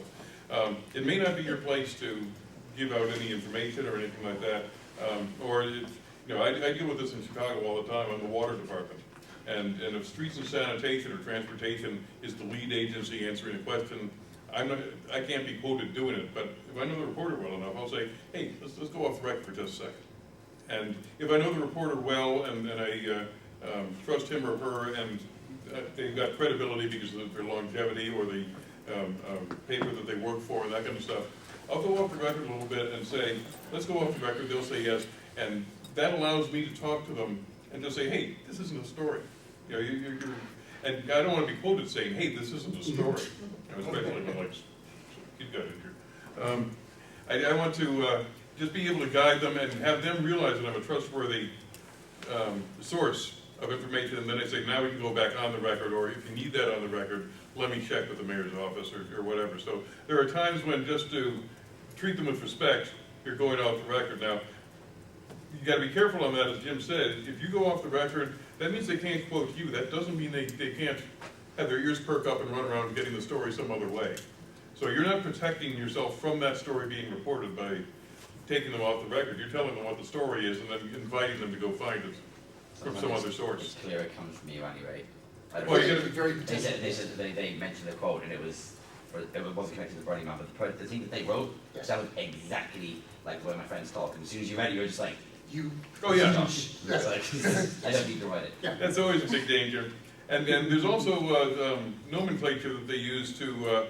It may not be your place to give out any information or anything like that. I deal with this in Chicago all the time. I'm the water department. And if streets and sanitation or transportation is the lead agency answering a question, I can't be quoted doing it, but if I know the reporter well enough, I'll say, hey, let's go off the record for just a second. And if I know the reporter well and I trust him or her and they've got credibility because of their longevity or the paper that they work for and that kind of stuff, I'll go off the record a little bit and say, let's go off the record, they'll say yes, and that allows me to talk to them and just say, hey, this isn't a story. And I don't want to be quoted saying, hey, this isn't a story, especially when like, you got injured. I want to just be able to guide them and have them realize that I'm a trustworthy source of information, and then I say, now we can go back on the record, or if you need that on the record, let me check with the mayor's office or whatever. So there are times when just to treat them with respect, you're going off the record. Now, you got to be careful on that, as Jim said. If you go off the record, that means they can't quote you. That doesn't mean they can't have their ears perk up and run around getting the story some other way. So you're not protecting yourself from that story being reported by taking them off the record. You're telling them what the story is and then inviting them to go find it from some other source. It's clear it comes from you anyway. Well, you gotta be very They said they mentioned the quote and it wasn't connected to the Burning Man, but the thing that they wrote sounded exactly like the way my friends talk. And as soon as you read it, you were just like, Oh yeah. Yes. it's like, I don't need to write it. Yeah. That's always a big danger. And there's also nomenclature that they use to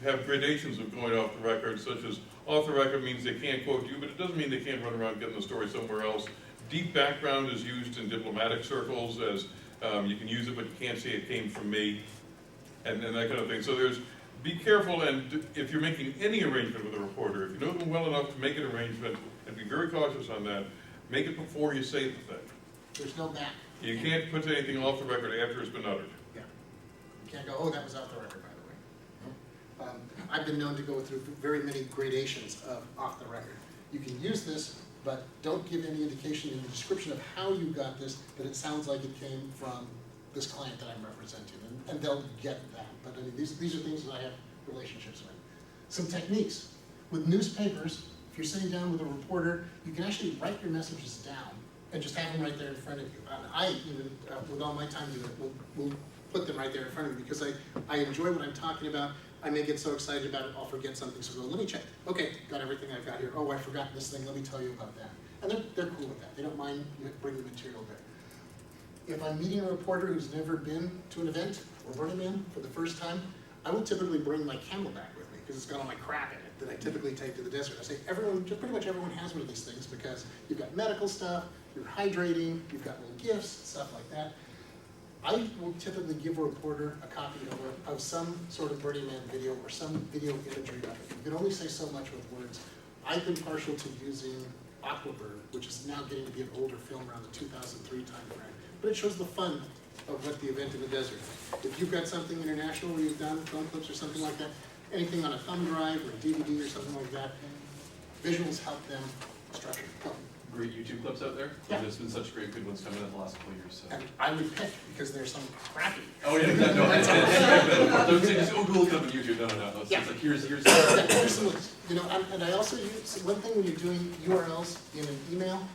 have gradations of going off the record, such as off the record means they can't quote you, but it doesn't mean they can't run around getting the story somewhere else. Deep background is used in diplomatic circles as you can use it, but you can't say it came from me, and that kind of thing. So be careful, and if you're making any arrangement with a reporter, if you know them well enough to make an arrangement, and be very cautious on that, make it before you say the thing. There's no back. You can't put anything off the record after it's been uttered. Yeah. You can't go, oh, that was off the record, by the way. I've been known to go through very many gradations of off the record. You can use this, but don't give any indication in the description of how you got this that it sounds like it came from this client that I'm representing, and they'll get that. But I mean, these are things that I have relationships with. Some techniques. With newspapers, if you're sitting down with a reporter, you can actually write your messages down and just have them right there in front of you. And I even, with all my time doing it, will put them right there in front of me because I enjoy what I'm talking about. I may get so excited about it, I'll forget something, so go, let me check. Okay, got everything I've got here. Oh, I forgot this thing, let me tell you about that. And they're cool with that. They don't mind bringing the material there. If I'm meeting a reporter who's never been to an event or Burning Man for the first time, I will typically bring my Camelback with me because it's got all my crap in it that I typically take to the desert. I say pretty much everyone has one of these things because you've got medical stuff, you're hydrating, you've got little gifts, stuff like that. I will typically give a reporter a copy of some sort of Burning Man video or some video imagery of it. You can only say so much with words. I've been partial to using Aquabird, which is now getting to be an older film around the 2003 timeframe. But it shows the fun of what the event in the desert. If you've got something international where you've done film clips or something like that, anything on a thumb drive or a DVD or something like that, visuals help them structure. Great YouTube clips out there. Yeah. There's been such great good ones coming in the last couple of years. So. And I would pick because there's some crappy. Oh yeah, no, don't say just go look it up on YouTube. No. It's like here's. Here's some, and I also use one thing when you're doing URLs in an email,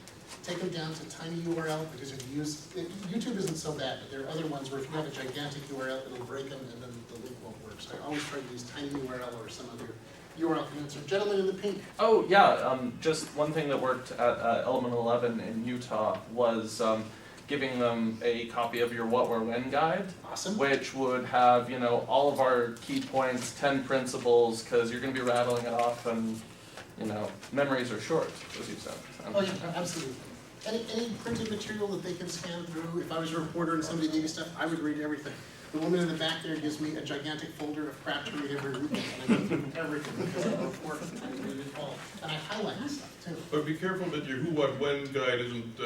take them down to tiny URL because if you use YouTube isn't so bad, but there are other ones where if you have a gigantic URL, it'll break them and then the link won't work. So I always try to use tiny URL or some other URL condenser. Gentleman in the pink. Oh yeah, just one thing that worked at Element 11 in Utah was giving them a copy of your What, Where, When guide. Awesome. Which would have, all of our key points, 10 principles, because you're going to be rattling it off and, memories are short, as you said. Oh yeah, absolutely. Any printed material that they can scan through, if I was a reporter and somebody gave me stuff, I would read everything. The woman in the back there gives me a gigantic folder of crap to read every weekend, and I go through everything because I report and I read it all. And I highlight this stuff too. But be careful that your who, what, when guide isn't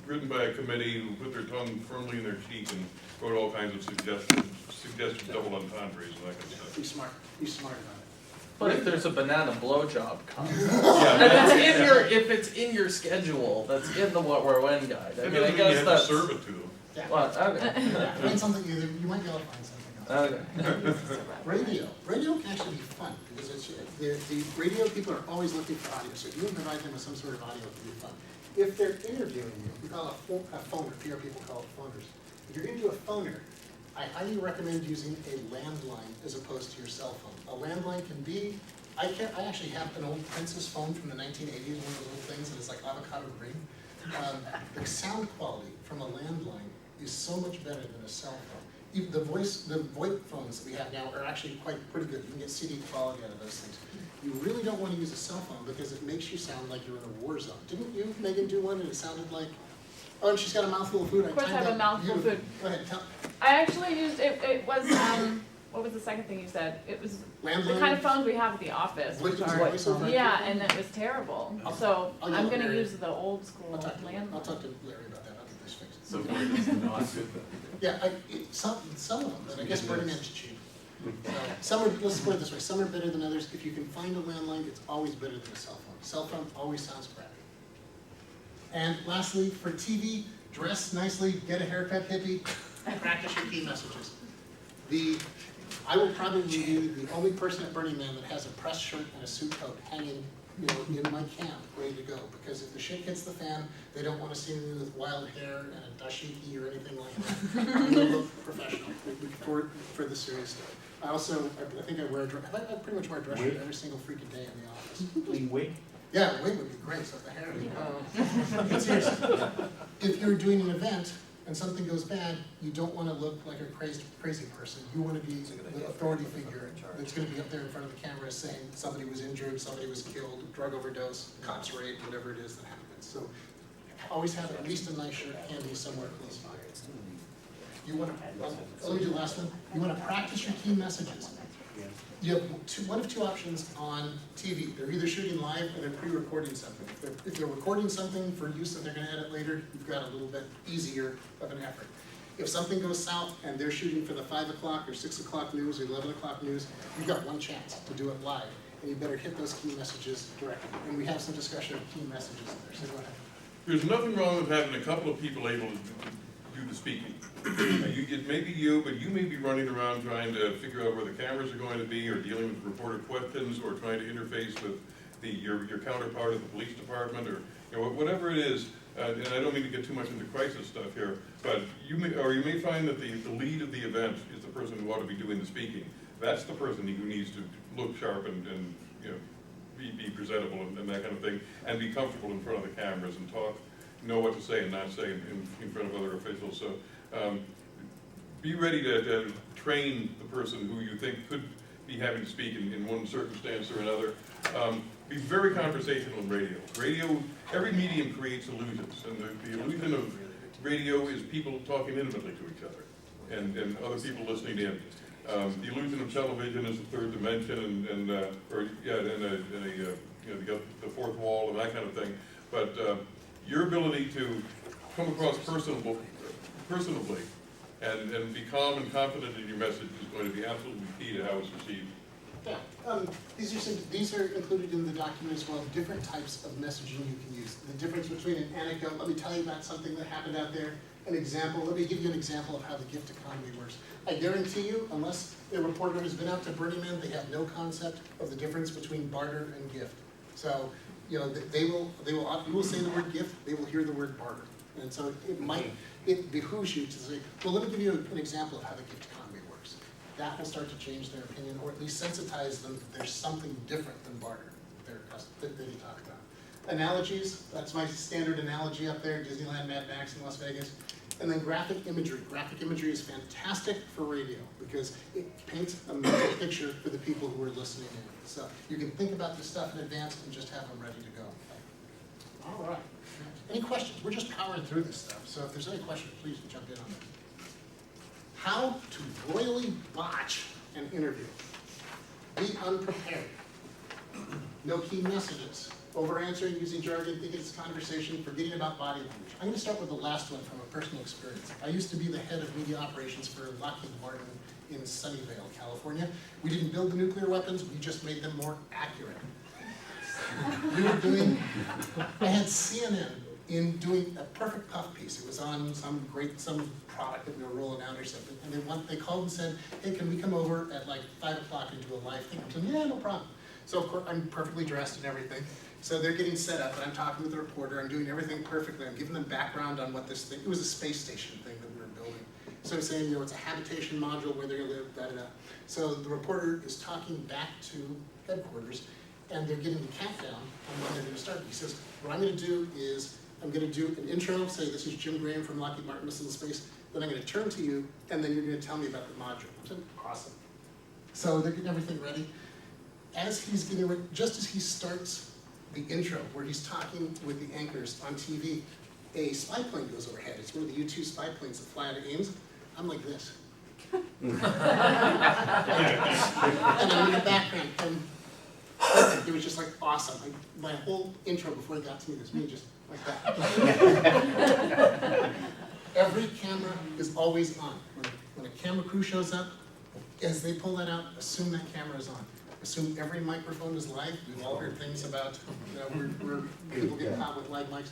written by a committee who put their tongue firmly in their cheek and wrote all kinds of suggested double entendres and that kind of stuff. Be smart about it. But if there's a banana blowjob concept, Yeah. if it's in your schedule, that's in the what, where, when guide. I That mean, I doesn't mean you guess have to that's. serve it to them. Yeah. What, okay, Find something, you might be able to find something else. okay. Radio can actually be fun, because the radio people are always looking for audio, so if you can provide them with some sort of audio, it can be fun. If they're interviewing you, we call it a phoner, PR people call it phoners. If you're into a phoner, I highly recommend using a landline as opposed to your cell phone. A landline can be, I actually have an old Princess phone from the 1980s, one of the little things that is like avocado green. The sound quality from a landline is so much better than a cell phone. Even the VoIP phones that we have now are actually pretty good. You can get CD quality out of those things. You really don't want to use a cell phone because it makes you sound like you're in a war zone. Didn't you, Megan, do one and it sounded like, oh, and she's got a mouthful of food. Of course I have a mouthful of food. Go ahead, tell. I actually used, it was, what was the second thing you said? It was the Landline? kind of phones we have at the office, which are, Voiceover? yeah, and it was terrible. So I'll I'm yell at gonna Larry. use the old school I'll landline. talk to Larry about that. I'll get this fixed. So far, it's not good. Yeah, some of them, but I guess Burning Man's cheap. Some are, let's put it this way, some are better than others. If you can find a landline, it's always better than a cell phone. Cell phone always sounds crappy. And lastly, for TV, dress nicely, get a haircut, hippie, practice your key messages. I will probably be the only person at Burning Man that has a press shirt and a suit coat hanging, in my camp, ready to go. Because if the shit hits the fan, they don't want to see me with wild hair and a dashiki or anything like that. I'm gonna look professional for the serious stuff. I think I wear a dress. I pretty much wear a dress shirt every single freaking day in the office. Clean wig? Yeah, a wig would be great, so if the hair But seriously, if you're doing an event and something goes bad, you don't want to look like a crazy person. You want to be the authority figure that's going to be up there in front of the camera saying somebody was injured, somebody was killed, drug overdose, cops raped, whatever it is that happens. So always have at least a nice shirt handy somewhere close by. You want to, let me do the last one. You want to practice your key messages. You have one of two options on TV. They're either shooting live or they're pre-recording something. If they're recording something for use that they're going to edit later, you've got a little bit easier of an effort. If something goes south and they're shooting for the 5 o'clock or 6 o'clock news or 11 o'clock news, you've got one chance to do it live. And you better hit those key messages directly. And we have some discussion of key messages in there, so go ahead. There's nothing wrong with having a couple of people able to do the speaking. It may be you, but you may be running around trying to figure out where the cameras are going to be, or dealing with reporter questions, or trying to interface with your counterpart at the police department, or whatever it is. And I don't mean to get too much into crisis stuff here, but you may find that the lead of the event is the person who ought to be doing the speaking. That's the person who needs to look sharp and be presentable and that kind of thing, and be comfortable in front of the cameras and talk, know what to say and not say in front of other officials. So be ready to train the person who you think could be having to speak in one circumstance or another. Be very conversational in radio. Every medium creates illusions, and the illusion of radio is people talking intimately to each other and other people listening in. The illusion of television is the third dimension, and the fourth wall and that kind of thing. But your ability to come across personably and be calm and confident in your message is going to be absolutely key to how it's received. Yeah, these are included in the document as well, different types of messaging you can use. The difference between an anecdote, let me tell you about something that happened out there, an example, let me give you an example of how the gift economy works. I guarantee you, unless a reporter has been out to Burning Man, they have no concept of the difference between barter and gift. So, you will say the word gift, they will hear the word barter. And so it behooves you to say, well, let me give you an example of how the gift economy works. That will start to change their opinion, or at least sensitize them that there's something different than barter that they talk about. Analogies, that's my standard analogy up there, Disneyland, Mad Max in Las Vegas. And then graphic imagery. Graphic imagery is fantastic for radio because it paints a mental picture for the people who are listening in. So you can think about this stuff in advance and just have them ready to go. All right. Any questions? We're just powering through this stuff, so if there's any questions, please jump in on that. How to royally botch an interview. Be unprepared. No key messages. over-answering, using jargon, thinking it's conversation, forgetting about body language. I'm gonna start with the last one from a personal experience. I used to be the head of media operations for Lockheed Martin in Sunnyvale, California. We didn't build the nuclear weapons, we just made them more accurate. We were doing, I had CNN in doing a perfect puff piece. It was on some product that we were rolling out or something. And they called and said, hey, can we come over at like 5 o'clock and do a live thing? I'm saying, yeah, no problem. So of course, I'm perfectly dressed and everything. So they're getting set up, and I'm talking with the reporter. I'm doing everything perfectly. I'm giving them background on what this thing, it was a space station thing that we were building. So I'm saying, it's a habitation module where they're gonna live, da-da-da. So the reporter is talking back to headquarters, and they're getting the countdown on when they're gonna start. He says, what I'm gonna do is, I'm gonna do an intro, say this is Jim Graham from Lockheed Martin Missile Space, then I'm gonna turn to you, and then you're gonna tell me about the module. I said, awesome. So they're getting everything ready. As he's getting ready, just as he starts the intro, where he's talking with the anchors on TV, a spy plane goes overhead. It's one of the U-2 spy planes that fly out of Ames. I'm like this. And I'm in the background, and it was just like awesome. My whole intro before he got to me was me just like that. Every camera is always on. When a camera crew shows up, as they pull that out, assume that camera is on. Assume every microphone is live. We've all heard things about, where people get caught with live mics.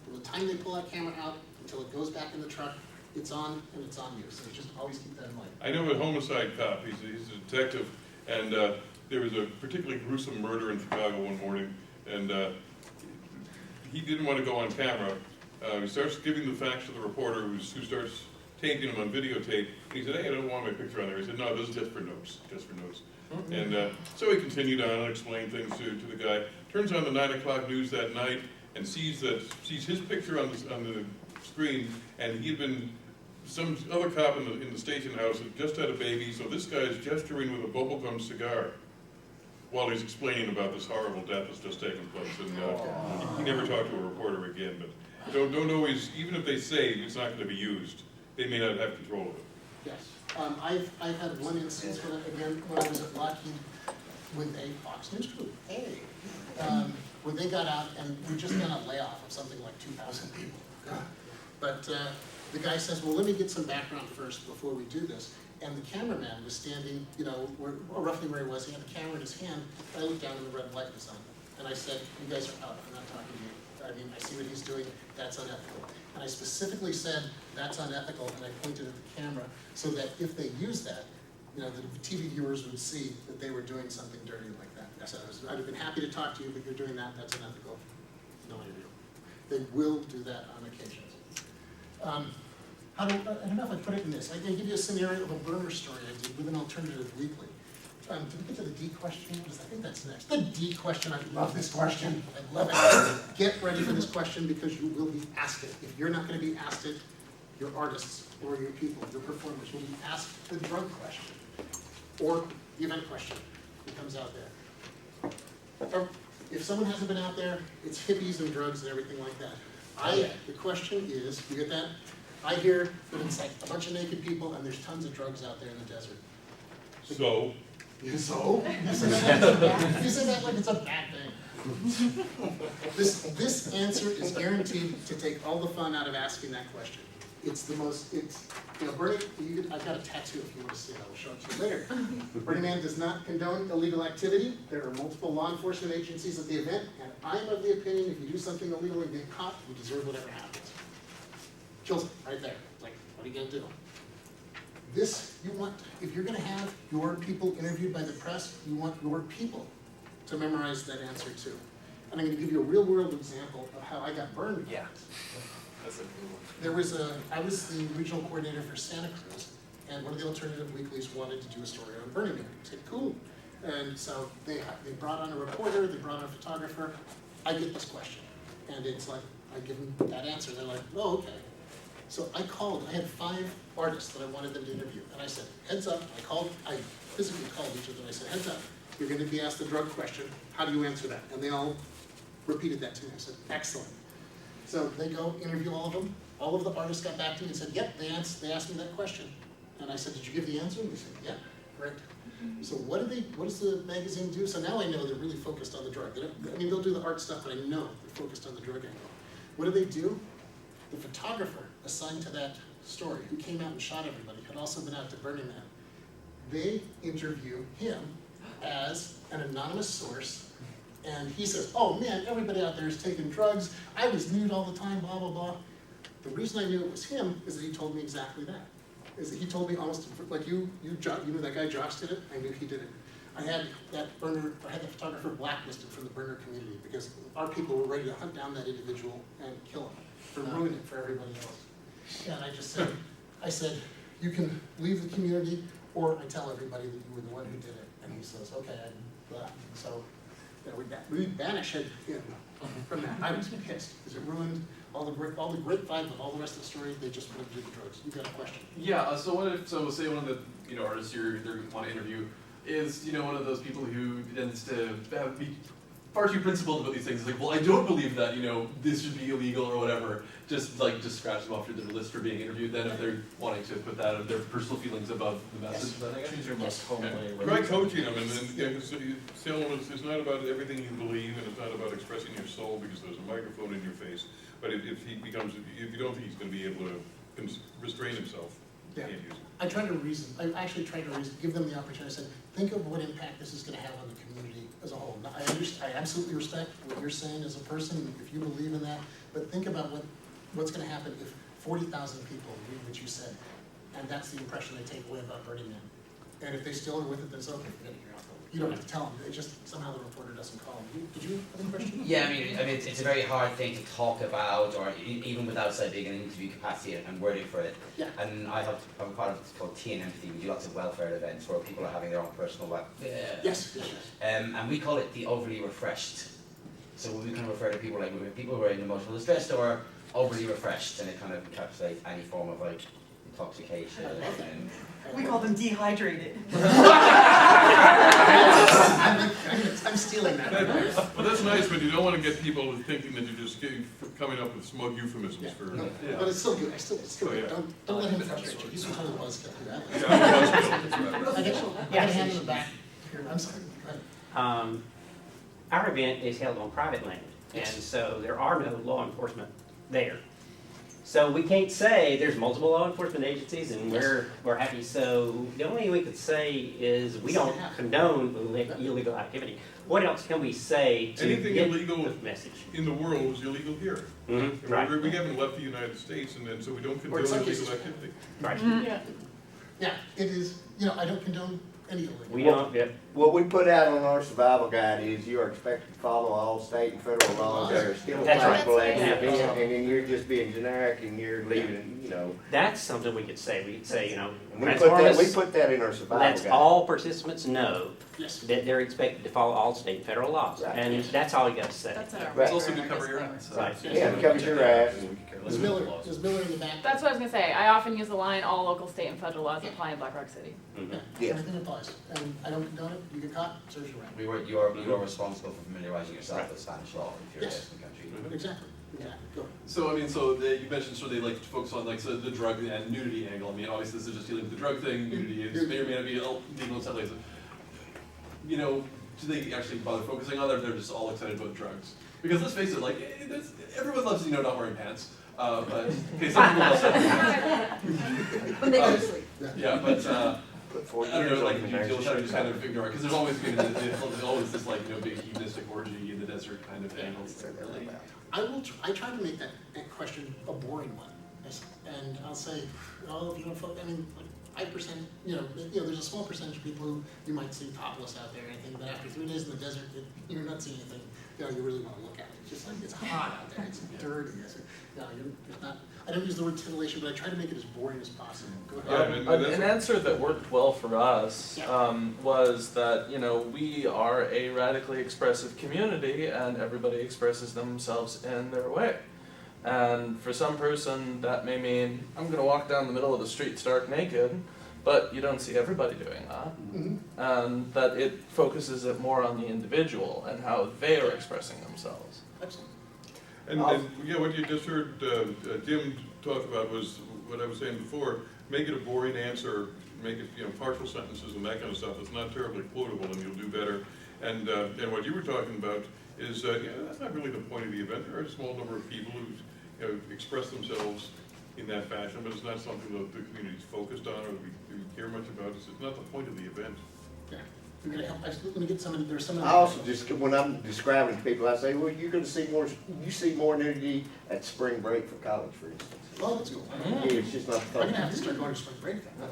From the time they pull that camera out until it goes back in the truck, it's on and it's on you. So just always keep that in mind. I know a homicide cop, he's a detective, and there was a particularly gruesome murder in Chicago one morning, and he didn't want to go on camera. He starts giving the facts to the reporter who starts taping him on videotape. He said, hey, I don't want my picture on there. He said, no, this is just for notes, just for notes. Mm-hmm. And so he continued on and explained things to the guy. Turns on the 9 o'clock news that night and sees his picture on the screen, and he had been, some other cop in the station house had just had a baby, so this guy is gesturing with a bubblegum cigar while he's explaining about this horrible death that's just taken place. And he never talked to a reporter again, but don't always, even if they say it's not going to be used, they may not have control of it. Yes. I've had one instance when I was at Lockheed with a Fox News crew. Hey. When they got out, and we just done a layoff of something like 2,000 people. But the guy says, well, let me get some background first before we do this. And the cameraman was standing, roughly where he was. He had the camera in his hand. I looked down and the red light was on. And I said, you guys are out. I'm not talking to you. I mean, I see what he's doing. That's unethical. And I specifically said, that's unethical, and I pointed at the camera so that if they use that, the TV viewers would see that they were doing something dirty like that. I said, I'd have been happy to talk to you, but you're doing that, that's unethical. No idea. They will do that on occasions. I don't know if I put it in this. I can give you a scenario of a burner story I did with an alternative weekly. Did we get to the D question? I think that's next. The D question, I love this question. I love it. Get ready for this question because you will be asked it. If you're not going to be asked it, your artists or your people, your performers will be asked the drug question or the event question that comes out there. Or if someone hasn't been out there, it's hippies and drugs and everything like that. The question is, you get that? I hear that it's like a bunch of naked people and there's tons of drugs out there in the desert. So? So? You said that like it's a bad thing. This answer is guaranteed to take all the fun out of asking that question. It's the most, Bernie, I've got a tattoo if you want to see it, I will show it to you later. Burning Man does not condone illegal activity. There are multiple law enforcement agencies at the event, and I'm of the opinion if you do something illegal and get caught, you deserve whatever happens. Kills it, right there. Like, what are you gonna do? If you're gonna have your people interviewed by the press, you want your people to memorize that answer too. And I'm gonna give you a real world example of how I got burned. Yeah. That's a cool one. I was the regional coordinator for Santa Cruz, and one of the alternative weeklies wanted to do a story on Burning Man. I said, cool. And so they brought on a reporter, they brought on a photographer. I get this question. And it's like, I give them that answer. They're like, oh, okay. So I had 5 artists that I wanted them to interview. And I said, heads up, I physically called each of them. I said, heads up, you're gonna be asked the drug question. How do you answer that? And they all repeated that to me. I said, excellent. So they go interview all of them. All of the artists got back to me and said, yep, they asked me that question. And I said, did you give the answer? And they said, yeah, great. So what does the magazine do? So now I know they're really focused on the drug. They'll do the art stuff, but I know they're focused on the drug angle. What do? The photographer assigned to that story, who came out and shot everybody, had also been out to Burning Man. They interview him as an anonymous source, and he says, oh man, everybody out there is taking drugs, I was nude all the time, blah, blah, blah. The reason I knew it was him is that he told me exactly that. Is that he told me almost, like you knew that guy Josh did it, I knew he did it. I had the photographer blacklisted from the burner community because our people were ready to hunt down that individual and kill him for ruining it for everybody else. And I just said, you can leave the community or I tell everybody that you were the one who did it. And he says, okay, so we banished him from that. I was pissed because it ruined all the grapevine with all the rest of the story. They just wanted to do the drugs. You got a question? Yeah, so what if, say one of the, artists they want to interview is, one of those people who tends to be far too principled about these things. It's like, well, I don't believe that, this should be illegal or whatever. Just scratch them off your list for being interviewed. Then if they're wanting to put that, their personal feelings above the message, then I guess. Choose your most homely. Try coaching them, and then it's not about everything you believe, and it's not about expressing your soul because there's a microphone in your face. But if you don't think he's going to be able to restrain himself, you can't use it. I tried to reason. I actually tried to reason, give them the opportunity. I said, think of what impact this is going to have on the community as a whole. Now, I absolutely respect what you're saying as a person, if you believe in that, but think about what's going to happen if 40,000 people read what you said, and that's the impression they take away about Burning Man. And if they still are with it, then it's okay, forget it, you're out. You don't have to tell them, it's just somehow the reporter doesn't call them. Did you have a question? Yeah, I mean, it's a very hard thing to talk about, or even without being an interview capacity and wording for it. Yeah. And I'm a part of what's called Tea and Empathy. We do lots of welfare events where people are having their own personal Yes. and we call it the overly refreshed. So we kind of refer to people like people who are in emotional distress or overly refreshed, and it kind of encapsulates any form of intoxication. And, We call them dehydrated. I'm stealing that. Well, that's nice, but you don't want to get people thinking that you're just coming up with smug euphemisms Yeah, for. no, but it's still good. It's still good. yeah. Don't let him frustrate you. He's a total buzzkill. Yeah, I get a hand in the back here. I'm sorry. Go ahead. Our event is held on private land, and so there are no law enforcement there. So we can't say there's multiple law enforcement agencies and we're happy. So the only thing we could say is we don't condone illegal activity. What else can we say to anything get illegal the message? in the world is illegal here. Mm-hmm. Right. We haven't left the United States, and so we don't condone Or in some illegal cases, activity. Right. Yeah, it is. I don't condone any illegal. We don't. Yep. What we put out on our survival guide is you are expected to follow all state and federal laws that are still That's right. applicable at the Yeah. event, and then you're just being generic and you're leaving, That's something we could say. We could say, We transformers, put that in our survival lets guide. all participants know Yes. that they're expected to follow all state and federal laws, Right. and that's all you got to say. That's our. Right. It's also to cover your ass. Right. Yeah, it covers your ass. There's Miller in the back. That's what I was gonna say. I often use the line, all local, state, and federal laws apply in Black Rock City. Mhm. Yeah. Everything applies. And I don't condone it. You get caught, serves you right. you are responsible for familiarizing yourself with Spanish law if you're Yes. in the country. Exactly. Go. So you mentioned they like to focus on the drug and nudity angle. I mean, obviously this is just dealing with the drug thing. Nudity may or may not be illegal in some places. Do they actually bother focusing on that, or they're just all excited about drugs? Because let's face it, everyone loves not wearing pants. But okay, some people love that. When they go to sleep. Yeah, but Put 4 I don't years know, on the next you'll just kind of shirt. ignore it because there's always been there's always this big hedonistic orgy in the desert kind of angle. I try to make that question a boring one. And I'll say, if you don't focus, 5%, there's a small percentage of people who you might see topless out there or anything, but after 3 days in the desert, you're not seeing anything, you really want to look at it. It's just it's hot out there, it's dirty. It's not, I don't use the word titillation, but I try to make it as boring as possible. Go ahead. An answer that worked well for us was that we are a radically expressive community and everybody expresses themselves in their way. And for some person that may mean I'm going to walk down the middle of the street stark naked, but you don't see everybody doing that. Mm-hmm. And that it focuses it more on the individual and how they are expressing themselves. Excellent. And what you just heard Jim talk about was what I was saying before. Make it a boring answer make it, partial sentences and that kind of stuff. It's not terribly quotable, and you'll do better. And what you were talking about is, that's not really the point of the event. There are a small number of people who express themselves in that fashion, but it's not something that the community's focused on or we care much about. It's not the point of the event. Yeah. We're gonna help, let me get some, there's some. I also just, when I'm describing to people, I say, well, you're gonna see more, you see more nudity at spring break for college, for instance. Oh, that's cool. Yeah, it's just not I'm the gonna have to start going to spring break then.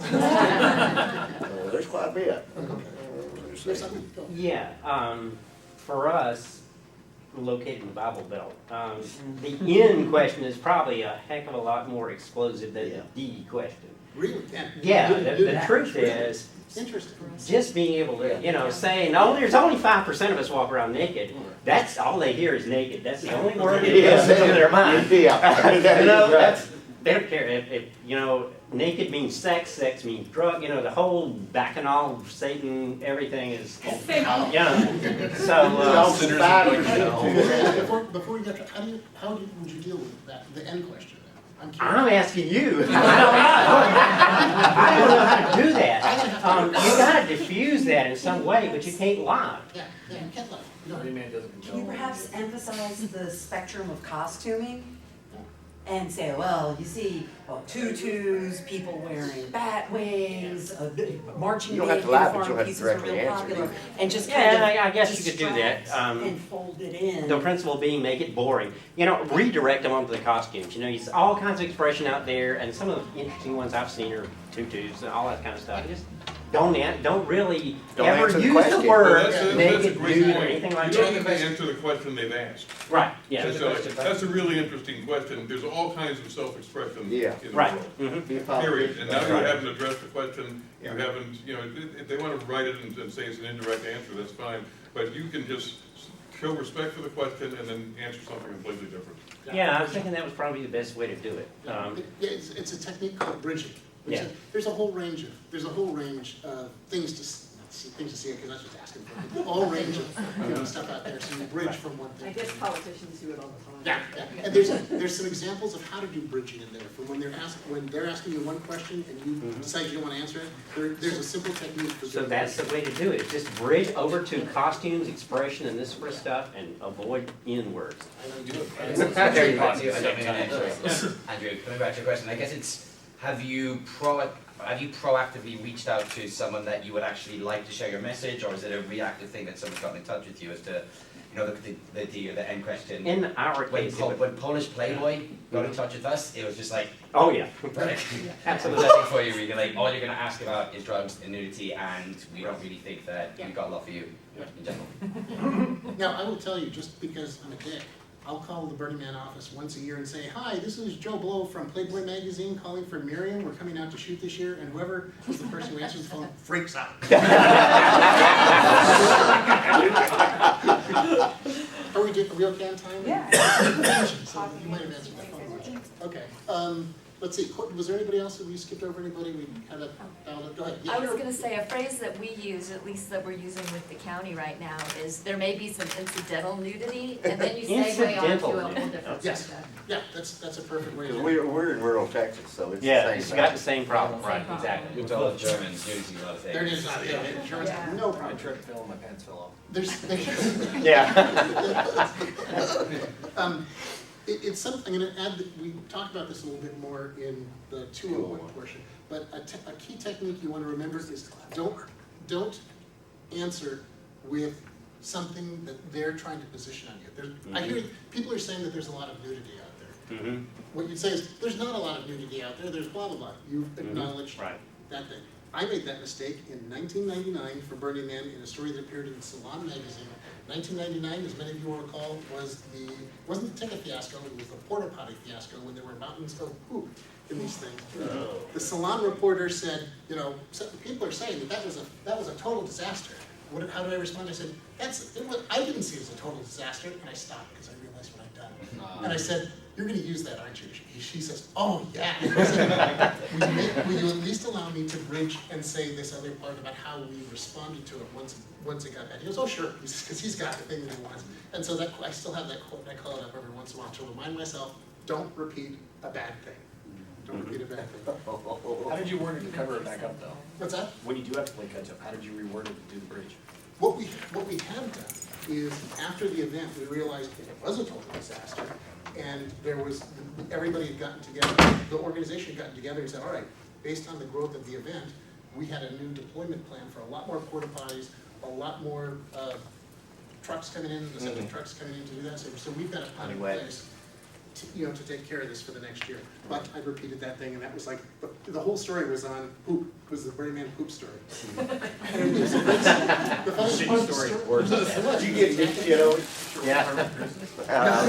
there's quite a bit. There's something, go. Yeah, for us, located in the Bible Belt, the N question is probably a heck of a lot more explosive than the D question. Really? Yeah, the truth is, Interesting. just being able to, say, no, there's only 5% of us walk around naked. That's all they hear is naked. That's the only word that goes into their mind. Yeah. That's, they don't care if naked means sex, sex means drug. The whole bacchanal, Satan, everything is. So. Before we get to, how would you deal with that? The end question. I'm asking you. I don't know how to do that. You gotta diffuse that in some way, but you can't lie. Yeah, you can't lie. No. Can you perhaps emphasize the spectrum of costuming? And say, well, you see tutus, people wearing bat wings, marching band uniform pieces are real popular, and just kind of I guess you could do that. And fold it in. The principle being make it boring. Redirect them onto the costumes. There's all kinds of expression out there, and some of the interesting ones I've seen are tutus and all that kind of stuff. Just don't really ever use the word naked, nude, or anything like that. You don't have to answer the question they've asked. Right, yeah. That's a really interesting question. There's all kinds of self-expression in the world. Mm-hmm. Period. And now you haven't addressed the question, you haven't, if they want to write it and say it's an indirect answer, that's fine. But you can just show respect for the question and then answer something completely different. Yeah, I was thinking that was probably the best way to do it. It's a technique called bridging. There's a whole range of things to see, because that's what's asking for. A whole range of stuff out there, so you bridge from one thing. I guess politicians do it all the time. Yeah. And there's some examples of how to do bridging in there. From when they're asking you one question and you decide you don't want to answer it, there's a simple technique for. So that's the way to do it. Just bridge over to costumes, expression, and this sort of stuff, and avoid N words. Andrew, coming back to your question, I guess it's. Have you proactively reached out to someone that you would actually like to share your message, or is it a reactive thing that someone's gotten in touch with you as to, the end question? In our case, when Polish Playboy got in touch with us, it was just like, oh yeah, absolutely nothing for you really. Like all you're going to ask about is drugs and nudity, and we don't really think that we've got a lot for you in general. Now I will tell you, just because I'm a dick, I'll call the Burning Man office once a year and say, hi, this is Joe Blow from Playboy magazine calling for Miriam. We're coming out to shoot this year. And whoever is the person who answers the phone freaks out. Are we okay on time? Yeah. So you might have answered that phone. Okay. Let's see, was there anybody else that we skipped over? Anybody we kind of dialed up? Go ahead. I was going to say a phrase that we use, at least that we're using with the county right now, is there may be some incidental nudity, and then you segue on to a whole different subject. Yeah, that's a perfect way to do it. We're in rural Texas, so it's the same it's thing. got the same problem, right? Exactly. You told the Germans nudity is not a thing. There it is. Germans have no I problem. tripped, fell, and my pants fell off. It's something, I'm going to add that we talked about this a little bit more in the 201 portion, but a key technique you want to remember is don't answer with something that they're trying to position on you. I hear people are saying that there's a lot of nudity out there. What you'd say is, there's not a lot of nudity out there, there's blah, blah, blah. You've acknowledged that thing. I made that mistake in 1999 for Burning Man in a story that appeared in Salon magazine. 1999, as many of you will recall, wasn't the ticket fiasco, it was the porta potty fiasco when there were mountains of poop in these things. The Salon reporter said, people are saying that was a total disaster. How did I respond? I said, I didn't see it as a total disaster, and I stopped because I realized what I'd done. And I said, you're going to use that, aren't you? She says, oh yeah. I said, will you at least allow me to bridge and say this other part about how we responded to it once it got bad? He goes, oh sure, because he's got the thing that he wants. And so I still have that quote, and I call it up every once in a while to remind myself, don't repeat a bad thing. don't repeat it back. How did you word it to cover it back up, though? What's that? When you do have to play catch-up, how did you reword it to do the bridge? What we have done is, after the event, we realized it was a total disaster, and there was, everybody had gotten together, the organization had gotten together and said, all right, based on the growth of the event, we had a new deployment plan for a lot more porta potties, a lot more trucks coming in, the septic trucks coming in to do that. So we've got a plan in place to take care of this for the next year. But I repeated that thing, and that was like, the whole story was on poop, was the Burning Man poop story. And it was a great story. The funny part of the story. Did you get, yeah.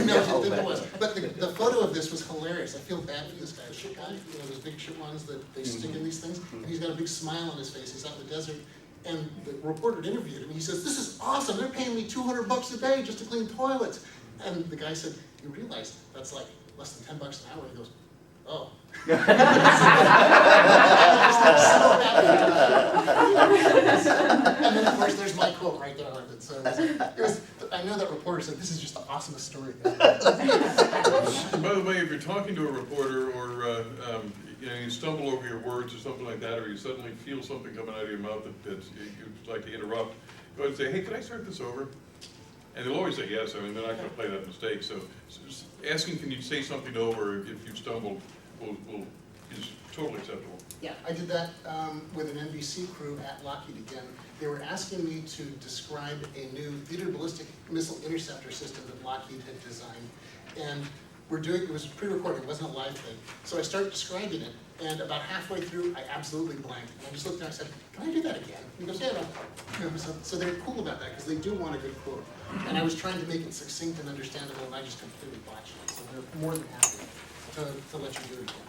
No, it wasn't. But the photo of this was hilarious. I feel bad for this guy, shit guy, those big shit ones that they stick in these things. And he's got a big smile on his face. He's out in the desert. And the reporter interviewed him. He says, "This is awesome. They're paying me $200 a day just to clean toilets." And the guy said, "You realize that's like less than $10 an hour?" And he goes, "Oh." And then, of course, there's my quote right there on it. So I know that reporter said, "This is just the awesomest story." By the way, if you're talking to a reporter, or you stumble over your words or something like that, or you suddenly feel something coming out of your mouth that you'd like to interrupt, go ahead and say, "Hey, can I start this over?" And they'll always say yes. I mean, they're not going to play that mistake. So just asking, "Can you say something over if you've stumbled," is totally acceptable. Yeah, I did that with an NBC crew at Lockheed again. They were asking me to describe a new theater ballistic missile interceptor system that Lockheed had designed. And it was pre-recorded, it wasn't a live thing. So I started describing it, and about halfway through, I absolutely blanked. And I just looked down and I said, "Can I do that again?" And he goes, "Yeah, no." So they're cool about that, because they do want a good quote. And I was trying to make it succinct and understandable, and I just completely botched it. So they're more than happy to let you do it again,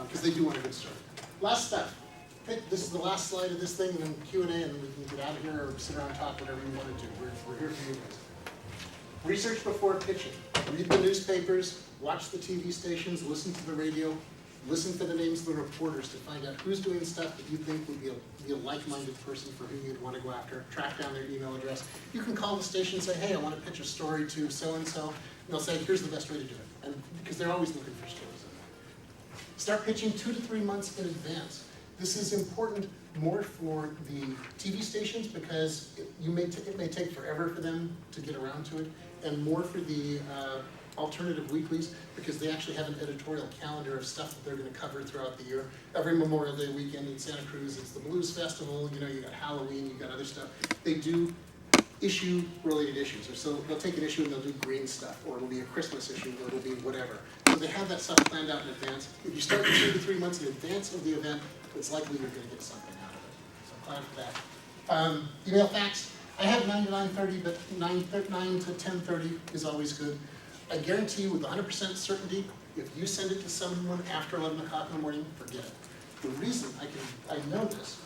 because they do want a good story. Last stuff. This is the last slide of this thing, and then Q&A, and then we can get out of here or sit around and talk, whatever you want to do. We're here for you guys. Research before pitching. Read the newspapers, watch the TV stations, listen to the radio, listen to the names of the reporters to find out who's doing stuff that you think would be a like-minded person for who you'd want to go after. Track down their email address. You can call the station and say, "Hey, I want to pitch a story to so-and-so," and they'll say, "Here's the best way to do it," and because they're always looking for stories. Start pitching 2 to 3 months in advance. This is important more for the TV stations, because it may take forever for them to get around to it, and more for the alternative weeklies, because they actually have an editorial calendar of stuff that they're going to cover throughout the year. Every Memorial Day weekend in Santa Cruz, it's the Blues Festival, you got Halloween, you got other stuff. They do issue-related issues, or so they'll take an issue and they'll do green stuff, or it'll be a Christmas issue, or it'll be whatever. So they have that stuff planned out in advance. If you start 2 to 3 months in advance of the event, it's likely you're going to get something out of it. So plan for that. Email fax. I have 9 to 9:30, but 9 to 10:30 is always good. I guarantee you with 100% certainty, if you send it to someone after 11 o'clock in the morning, forget it. The reason I know this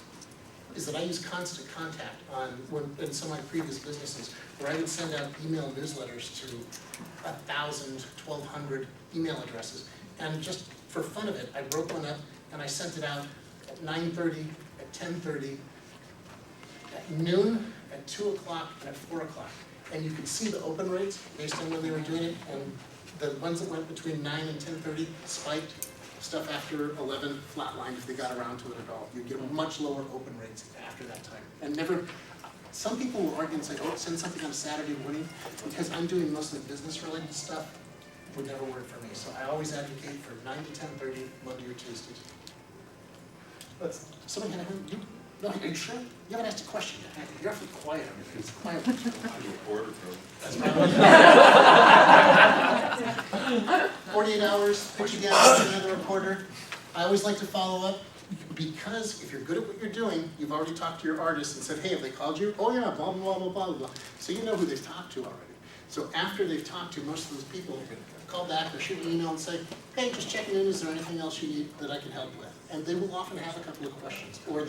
is that I use Constant Contact in some of my previous businesses, where I would send out email newsletters to 1,000, 1,200 email addresses. And just for fun of it, I wrote one up and I sent it out at 9:30, at 10:30, at noon, at 2 o'clock, and at 4 o'clock. And you could see the open rates based on when they were doing it, and the ones that went between 9 and 10:30 spiked. Stuff after 11 flatlined if they got around to it at all. You get much lower open rates after that time. And some people will argue and say, "Oh, send something on a Saturday morning," because I'm doing mostly business-related stuff. Would never work for me. So I always advocate for 9 to 10:30, Monday or Tuesdays. Somebody had a hand? No, are you sure? You haven't asked a question yet. You're awfully quiet on your face. Quiet. That's my 48 hours, pitch again, another reporter. I always like to follow up, because if you're good at what you're doing, you've already talked to your artist and said, "Hey, have they called you?" "Oh yeah, blah, blah, blah, blah, blah." So you know who they've talked to already. So after they've talked to most of those people, they're going to call back or shoot an email and say, "Hey, just checking in, is there anything else you need that I can help with?" And they will often have a couple of questions. Or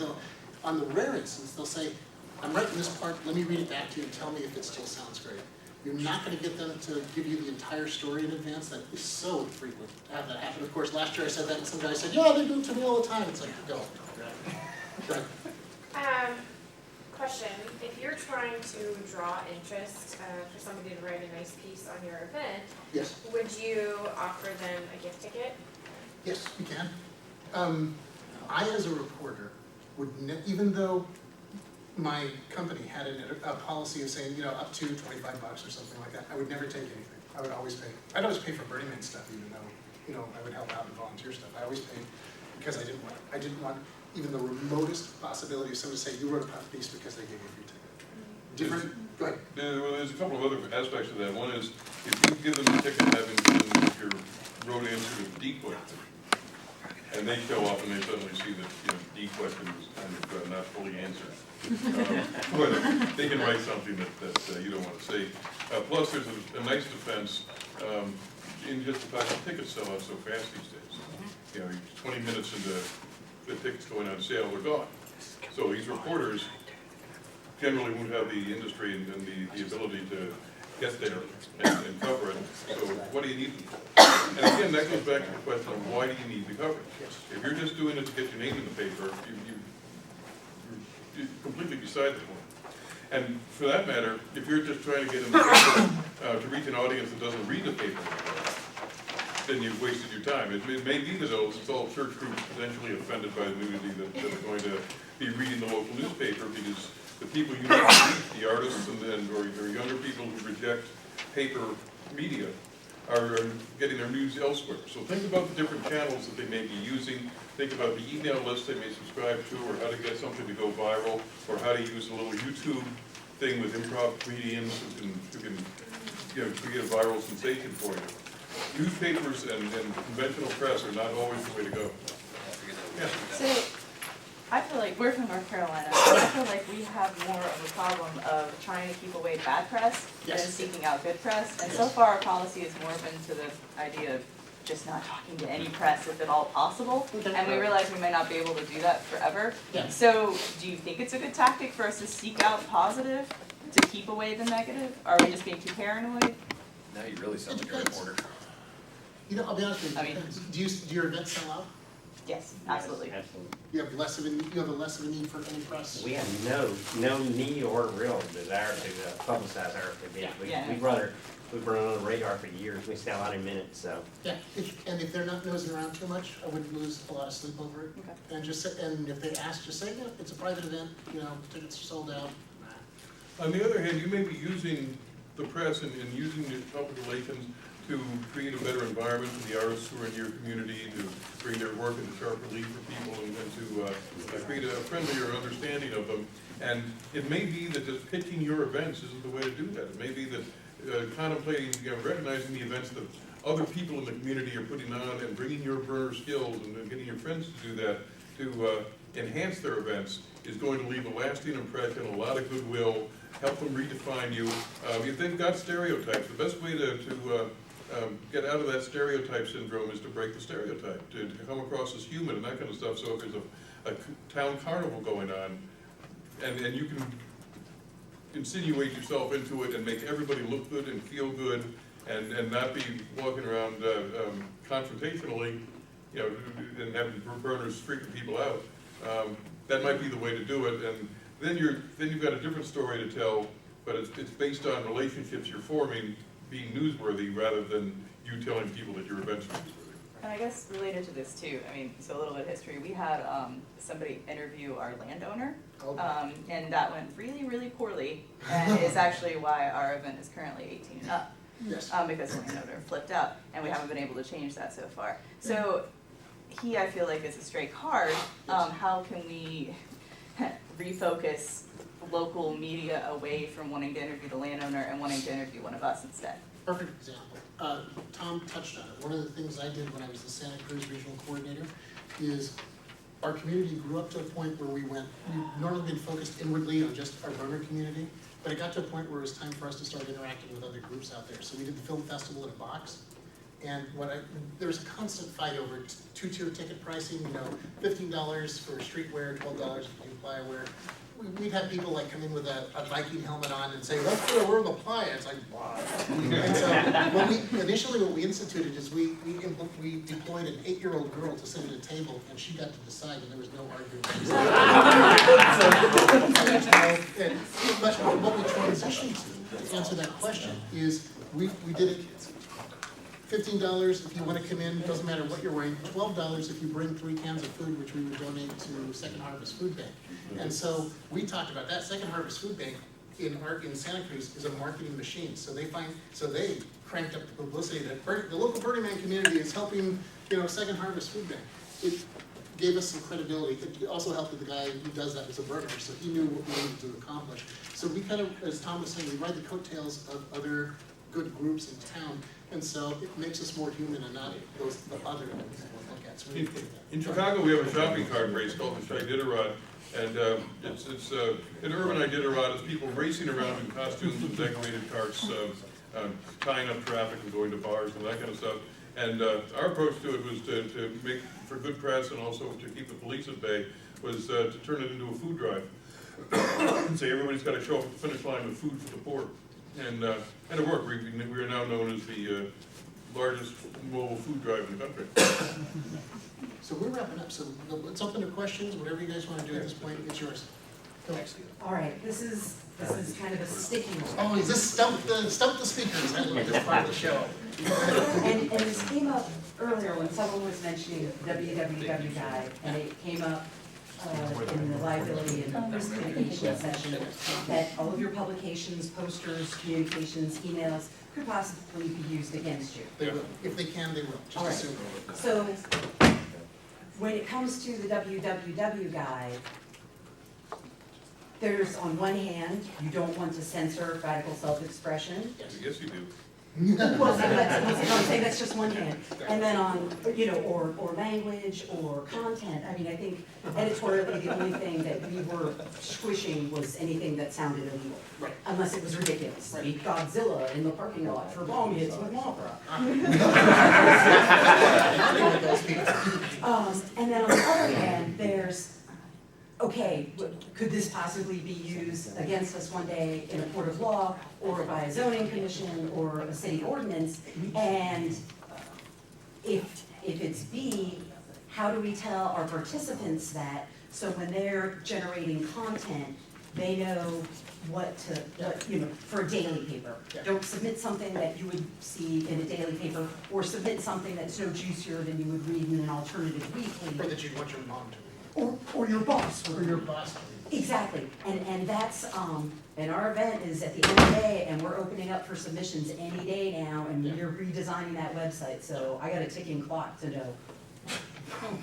on the rare instance, they'll say, "I'm writing this part, let me read it back to you and tell me if it still sounds great." You're not going to get them to give you the entire story in advance. That is so infrequent to have that happen. Of course, last year I said that, and some guy said, "Yeah, they do it to me all the time." It's like, go. Right. Question, if you're trying to draw interest for somebody to write a nice piece on your event, Yes. would you offer them a gift ticket? Yes, we can. I, as a reporter, would even though my company had a policy of saying, up to $25 or something like that, I would never take anything. I would always pay. I'd always pay for Burning Man stuff, even though, I would help out and volunteer stuff. I always paid because I didn't want even the remotest possibility of someone to say, you wrote a puff piece because they gave you a free ticket. Different, go ahead. Well, there's a couple of other aspects to that. One is, if you give them a ticket having given your road answer to D question, and they show up and they suddenly see that, D question was kind of not fully answered. But they can write something that you don't want to say. Plus, there's a nice defense in just the fact that tickets sell out so fast these days. 20 minutes into the tickets going on sale, they're gone. So these reporters generally won't have the industry and the ability to get there and cover it. So what do you need them for? And again, that goes back to the question of why do you need the coverage? If you're just doing it to get your name in the paper, you're completely beside the point. And for that matter, if you're just trying to get in the paper to reach an audience that doesn't read the paper, then you've wasted your time. It may be that it's all church groups potentially offended by the nudity that are going to be reading the local newspaper, because the people you need to reach, the artists or younger people who reject paper media, are getting their news elsewhere. So think about the different channels that they may be using. Think about the email list they may subscribe to, or how to get something to go viral, or how to use a little YouTube thing with improv comedians who can create a viral sensation for you. Newspapers and conventional press are not always the way to go. Yeah. So, I feel like we're from North Carolina, and I feel like we have more of a problem of trying to keep away bad press than seeking out good press. And so far, our policy has morphed into the idea of just not talking to any press if at all possible. And we realize we may not be able to do that forever. So, do you think it's a good tactic for us to seek out positive to keep away the negative? Are we just being too paranoid? Now you really sound like a reporter. I'll be honest with you. Do your events sell out? Yes, absolutely. Yes, absolutely. You have less of a need for any press? We have no need or real desire to publicize our event. We'd rather, we've been on the radar for years. We sell out in minutes, so. Yeah, and if they're not nosing around too much, I wouldn't lose a lot of sleep over it. Okay. And if they ask, just say, it's a private event, tickets are sold out. On the other hand, you may be using the press and using your public relations to create a better environment for the artists who are in your community, to bring their work into sharp relief for people, and to create a friendlier understanding of them. And it may be that just pitching your events isn't the way to do that. It may be that contemplating, recognizing the events that other people in the community are putting on and bringing your burner skills and getting your friends to do that, to enhance their events, is going to leave a lasting impression, a lot of goodwill, help them redefine you. If they've got stereotypes, the best way to get out of that stereotype syndrome is to break the stereotype, to come across as human and that kind of stuff. So if there's a town carnival going on, and you can insinuate yourself into it and make everybody look good and feel good, and not be walking around confrontationally, and having burners freaking people out, that might be the way to do it. And then you've got a different story to tell, but it's based on relationships you're forming being newsworthy rather than you telling people that your events are newsworthy. And I guess related to this too, so a little bit of history. We had somebody interview our landowner, and that went really, really poorly, and is actually why our event is currently 18 and up. Yes. Because the landowner flipped out, and we haven't been able to change that so far. So I feel like is a stray card. How can we refocus local media away from wanting to interview the landowner and wanting to interview one of us instead? Perfect example. Tom touched on it. One of the things I did when I was the Santa Cruz Regional Coordinator is our community grew up to a point where we've normally been focused inwardly on just our burner community, but it got to a point where it was time for us to start interacting with other groups out there. So we did the film festival in a box, and there was a constant fight over two-tier ticket pricing, $15 for streetwear, $12 for plywear. We'd have people come in with a Viking helmet on and say, let's go, we're the playa. It's like, wow. And so initially what we instituted is we deployed an 8-year-old girl to sit at a table, and she got to decide, and there was no arguing. But what we transitioned to answer that question is we did it. $15 if you wanna come in, doesn't matter what you're wearing, $12 if you bring 3 cans of food, which we would donate to Second Harvest Food Bank. And so, we talked about that, Second Harvest Food Bank in Santa Cruz is a marketing machine, so they cranked up the publicity that the local Burning Man community is helping, Second Harvest Food Bank. It gave us some credibility. It also helped that the guy who does that is a burner, so he knew what we needed to accomplish. So we kind of, as Tom was saying, we ride the coattails of other good groups in town, and so it makes us more human and not the other ones that we look at. So we appreciate that. In Chicago, we have a shopping cart race called the Iditarod, and it's an urban Iditarod. It's people racing around in costumes and decorated carts, tying up traffic and going to bars and that kind of stuff. And our approach to it was to make for good press and also to keep the police at bay, was to turn it into a food drive. And say everybody's got to show up at the finish line with food for the poor. And it worked. We are now known as the largest mobile food drive in the country. So we're wrapping up, so it's open to questions, whatever you guys want to do at this point, it's yours. Go ahead. All right, this is kind of a sticky one. Oh, is this stump the speakers? I love this part of the show. And this came up earlier when someone was mentioning www guide, and it came up in the liability and risk mitigation session, that all of your publications, posters, communications, emails could possibly be used against you. They will. If they can, they will. Just All right. assume. So when it comes to the www guide, there's, on one hand, you don't want to censor radical self-expression. Yes, you do. Well, I'm saying that's just one hand. And then on, or language or content, I mean, I think editorially, the only thing that we were squishing was anything that sounded illegal. Right. Unless it was ridiculous, like Godzilla in the parking lot for bong hits with Mothra. And then on the other hand, there's, okay, could this possibly be used against us one day in a court of law, or by a zoning commission, or a city ordinance? And if it's B, how do we tell our participants that, so when they're generating content, they know what for a daily paper. Don't submit something that you would see in a daily paper, or submit something that's no juicier than you would read in an alternative weekly. Or that you'd want your mom to read. Or your boss. Or your boss. Exactly, and that's, and our event is at the end of the day, and we're opening up for submissions any day now, and we're redesigning that website, so I got a ticking clock to know.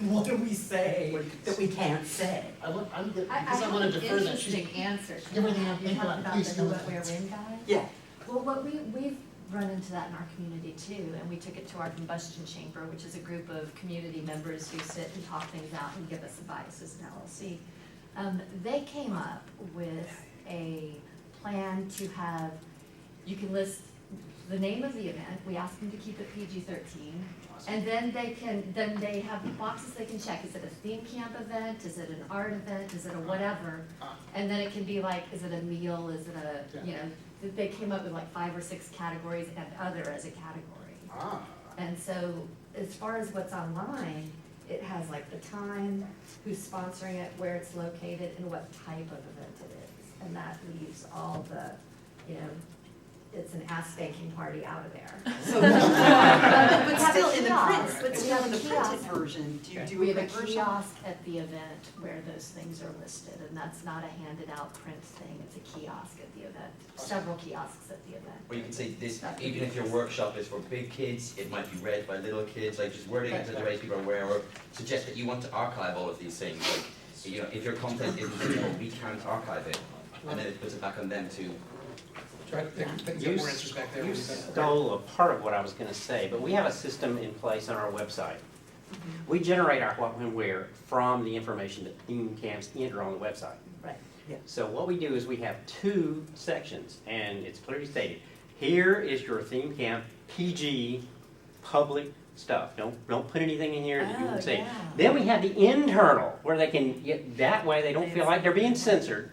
What do we say that we can't say? I want to have defer an that. interesting answer to Give her that. the You're talking about please the go know ahead. what, where, when guide? Yeah. Well, what we've run into that in our community too, and we took it to our combustion chamber, which is a group of community members who sit and talk things out and give us advice as an LLC. They came up with a plan to have, you can list the name of the event, we ask them to keep it PG-13, and then they have boxes they can check. Is it a theme camp event? Is it an art event? Is it a whatever? And then it can be like, is it a meal? Is it a, they came up with like 5 or 6 categories and other as a category. And so as far as what's online, it has like the time, who's sponsoring it, where it's located, and what type of event it is. And that leaves all the, it's an ass spanking party out of there. So, but still in the print, but still in the printed version, do you do We a have a print version? kiosk at the event where those things are listed, and that's not a handed out print thing, it's a kiosk at the event, several kiosks at the event. Or you can say this, even if your workshop is for big kids, it might be read by little kids, like just wording it to the way people are aware, or suggest that you want to archive all of these things, like, if your content isn't suitable, we can't archive it, and then it puts it back on them to. You stole a part of what I was going to say, but we have a system in place on our website. We generate our what, when, where from the information that theme camps enter on the website. Right. Yeah. So what we do is we have 2 sections, and it's clearly stated. Here is your theme camp PG public stuff. Don't put anything in here that you won't see. Yeah. Then we have the internal, where they can get that way they don't feel like they're being censored.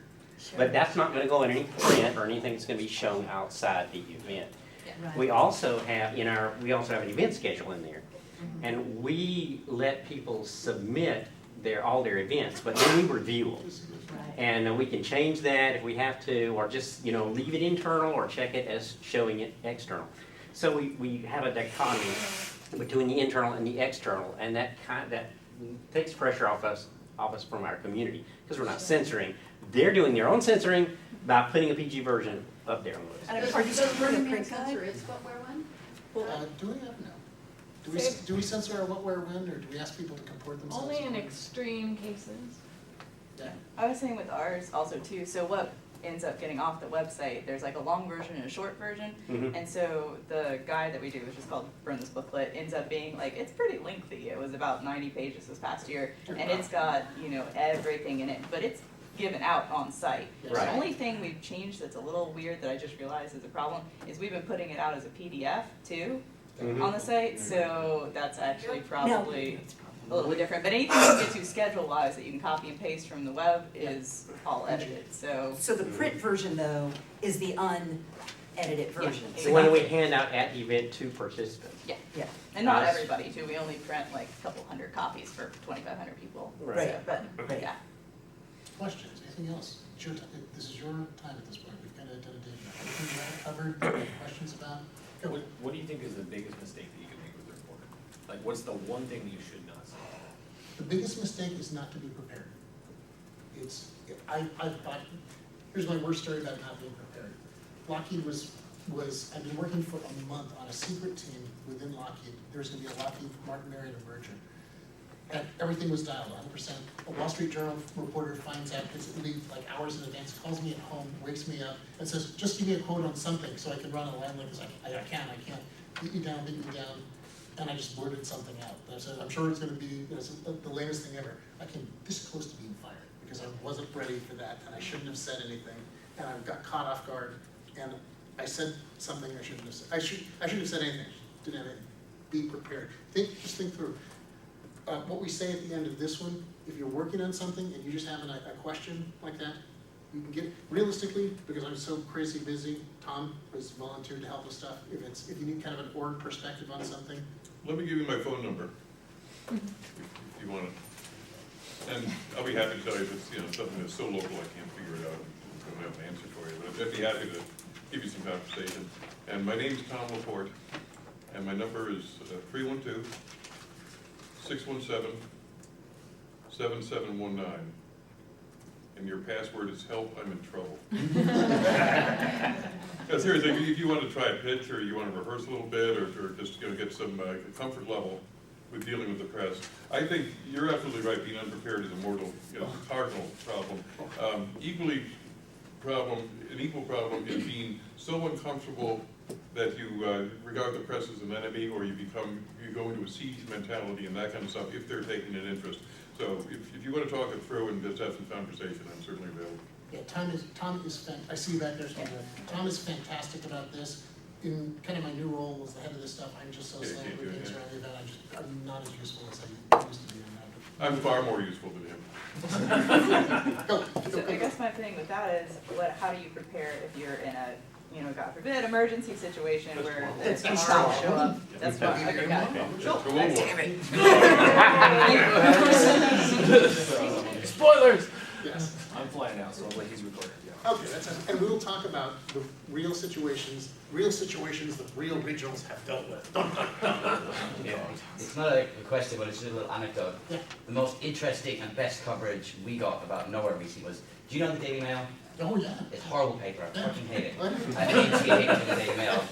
But that's not going to go in any print or anything that's going to be shown outside the event. Right. We also have an event schedule in there, and we let people submit all their events, but then we review them, and we can change that if we have to, or just leave it internal or check it as showing it external. So we have a dichotomy between the internal and the external, and that takes pressure off us from our community, because we're not censoring. They're doing their own censoring by putting a PG version up there on the list. And are you still doing a print guide? Censor is footwear one? Do we have no? Do we censor our what, where, when, or do we ask people to comport themselves? Only in extreme cases. Yeah. I was saying with ours also too, so what ends up getting off the website, there's like a long version and a short version, and so the guide that we do, which is called Burn This Booklet, ends up being like, it's pretty lengthy. It was about 90 pages this past year, and it's got, you know, everything in it, but it's given out on site. Right. The only thing we've changed that's a little weird that I just realized is a problem is we've been putting it out as a PDF too on the site, so that's actually probably a little bit different. But anything you get to schedule-wise that you can copy and paste from the web is all edited, so. So the print version though is the unedited version. The one we hand out at the event to participants. Yeah, and not everybody too, we only print like a couple hundred copies for 2,500 people. Right. So, but, yeah. Questions, anything else? It's your time. This is your time at this point. We've kind of done a data. Anything you haven't covered, questions about? What do you think is the biggest mistake that you can make with the report? Like, what's the one thing that you should not say? The biggest mistake is not to be prepared. Here's my worst story about not being prepared. Lockheed I've been working for a month on a secret team within Lockheed. There's gonna be a Lockheed Martin Marietta merger. And everything was dialed 100%. A Wall Street Journal reporter finds out, it's like hours in advance, calls me at home, wakes me up, and says, just give me a quote on something so I can run a line like this. I can't, beat me down, and I just blurted something out. I said, I'm sure it's gonna be the latest thing ever. I came this close to being fired because I wasn't ready for that, and I shouldn't have said anything, and I got caught off guard, and I said something I shouldn't have said. I shouldn't have said anything, didn't have anything. Be prepared. Just think through. What we say at the end of this one, if you're working on something and you're just having a question like that, you can get, realistically, because I'm so crazy busy, Tom was volunteered to help with stuff. If you need kind of an org perspective on something. Let me give you my phone number, if you want it. And I'll be happy to tell you if it's, something that's so local I can't figure it out. I don't have an answer for you, but I'd be happy to give you some conversation. And my name's Tom Laporte, and my number is 312-617-7719. And your password is help, I'm in trouble. Seriously, if you want to try a pitch, or you want to rehearse a little bit, or just get some comfort level with dealing with the press, I think you're absolutely right. Being unprepared is a mortal, cardinal problem. An equal problem is being so uncomfortable that you regard the press as an enemy, or you go into a siege mentality and that kind of stuff if they're taking an interest. So if you want to talk it through and just have some conversation, I'm certainly available. Yeah, Tom is I see you back there. Tom is fantastic about this. In kind of my new role as the head of this stuff, I'm just so slammed with things around the event. I'm not as useful as I used to be in that. I'm far more useful than him. So I guess my thing with that is, how do you prepare if you're in a, God forbid, emergency situation where the tomorrow will show up? That's fine. Okay, got it. Spoilers! Yes. I'm flying out, so he's recording. Okay, and we will talk about the real situations that real regionals have dealt with. Yeah. It's not a question, but it's just a little anecdote. Yeah. The most interesting and best coverage we got about nowhere recently was, do you know the Daily Mail? Oh, yeah. It's horrible paper, I fucking hate it. Yeah. I hate the Daily Mail.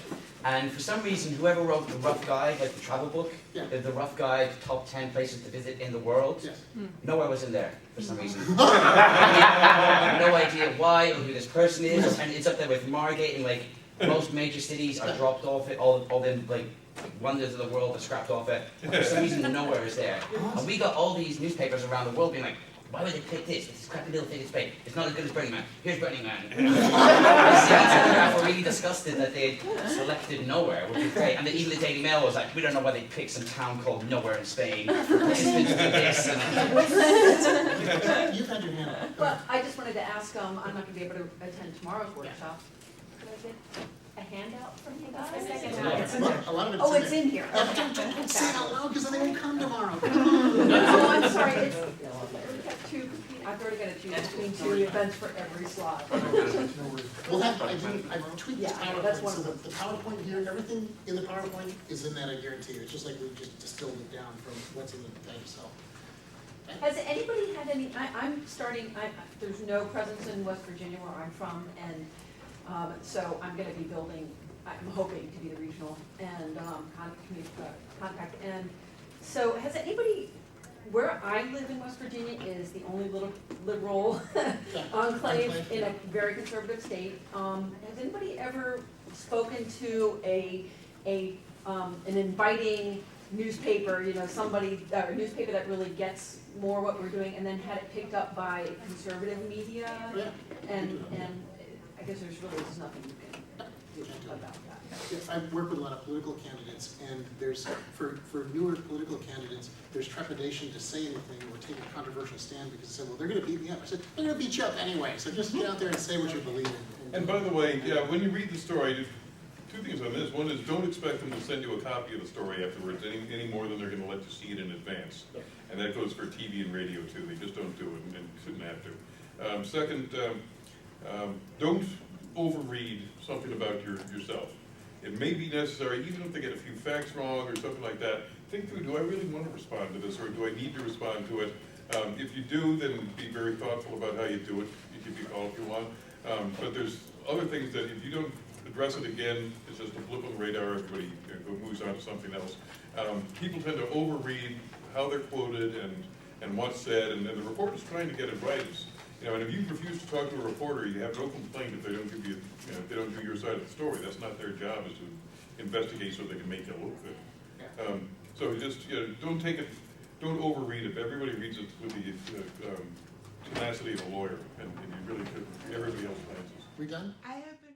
And for some reason, whoever wrote the rough guide, like the travel book, the rough guide, top 10 places to visit in the world, nowhere was in there for some reason. I have no idea why or who this person is, and it's up there with Margate, and like most major cities are dropped off it, all the like wonders of the world are scrapped off it. For some reason, nowhere is there. And we got all these newspapers around the world being like, why would they pick this? It's a crappy little thing in Spain. It's not as good as Burning Man. Here's Burning Man. The cities were really disgusted that they selected nowhere, which is great. And then even the Daily Mail was like, we don't know why they picked some town called Nowhere in Spain. Participants did this. You've had your hand up. Well, I just wanted to ask, I'm not going to be able to attend tomorrow's workshop. Could I get a handout from you guys? It's in there. A lot of it's Oh, in it's there. in here. Yeah, Okay. don't say it out loud because then they won't come tomorrow. Oh, I'm sorry. We have two. I've already got to choose between two events for every slot. We'll have, I've tweaked the Yeah, that's PowerPoint, one so of the PowerPoint here, everything in the PowerPoint is in that, I guarantee you. It's just like we just distilled it down from what's in the thing, so. Has anybody had any, I'm starting, there's no presence in West Virginia where I'm from, and so I'm gonna be building, I'm hoping to be the regional and contact. And so has anybody, where I live in West Virginia is the only little liberal enclave in a very conservative state. Has anybody ever spoken to an inviting newspaper, you know, somebody, a newspaper that really gets more what we're doing, and then had it picked up by conservative media? Yeah. And I guess there's nothing you can do about that. Yes, I've worked with a lot of political candidates, and there's, for newer political candidates, there's trepidation to say anything or take a controversial stand because they say, well, they're gonna beat me up. I said, they're gonna beat you up anyway, so just get out there and say what you believe in. And by the way, yeah, when you read the story, two things on this. One is don't expect them to send you a copy of the story afterwards any more than they're gonna let you see it in advance. And that goes for TV and radio too. They just don't do it and shouldn't have to. Second, don't overread something about yourself. It may be necessary, even if they get a few facts wrong or something like that, think through, do I really want to respond to this or do I need to respond to it? If you do, then be very thoughtful about how you do it. You can be called if you want. But there's other things that if you don't address it again, it's just a blip on the radar, everybody moves on to something else. People tend to overread how they're quoted and what's said, and the reporter's trying to get it right. You know, and if you refuse to talk to a reporter, you have no complaint if they don't give you, if they don't do your side of the story. That's not their job, is to investigate so they can make you look good. So just, you know, don't overread it. Everybody reads it with the tenacity of a lawyer, and you really could, everybody else glances. We done? I have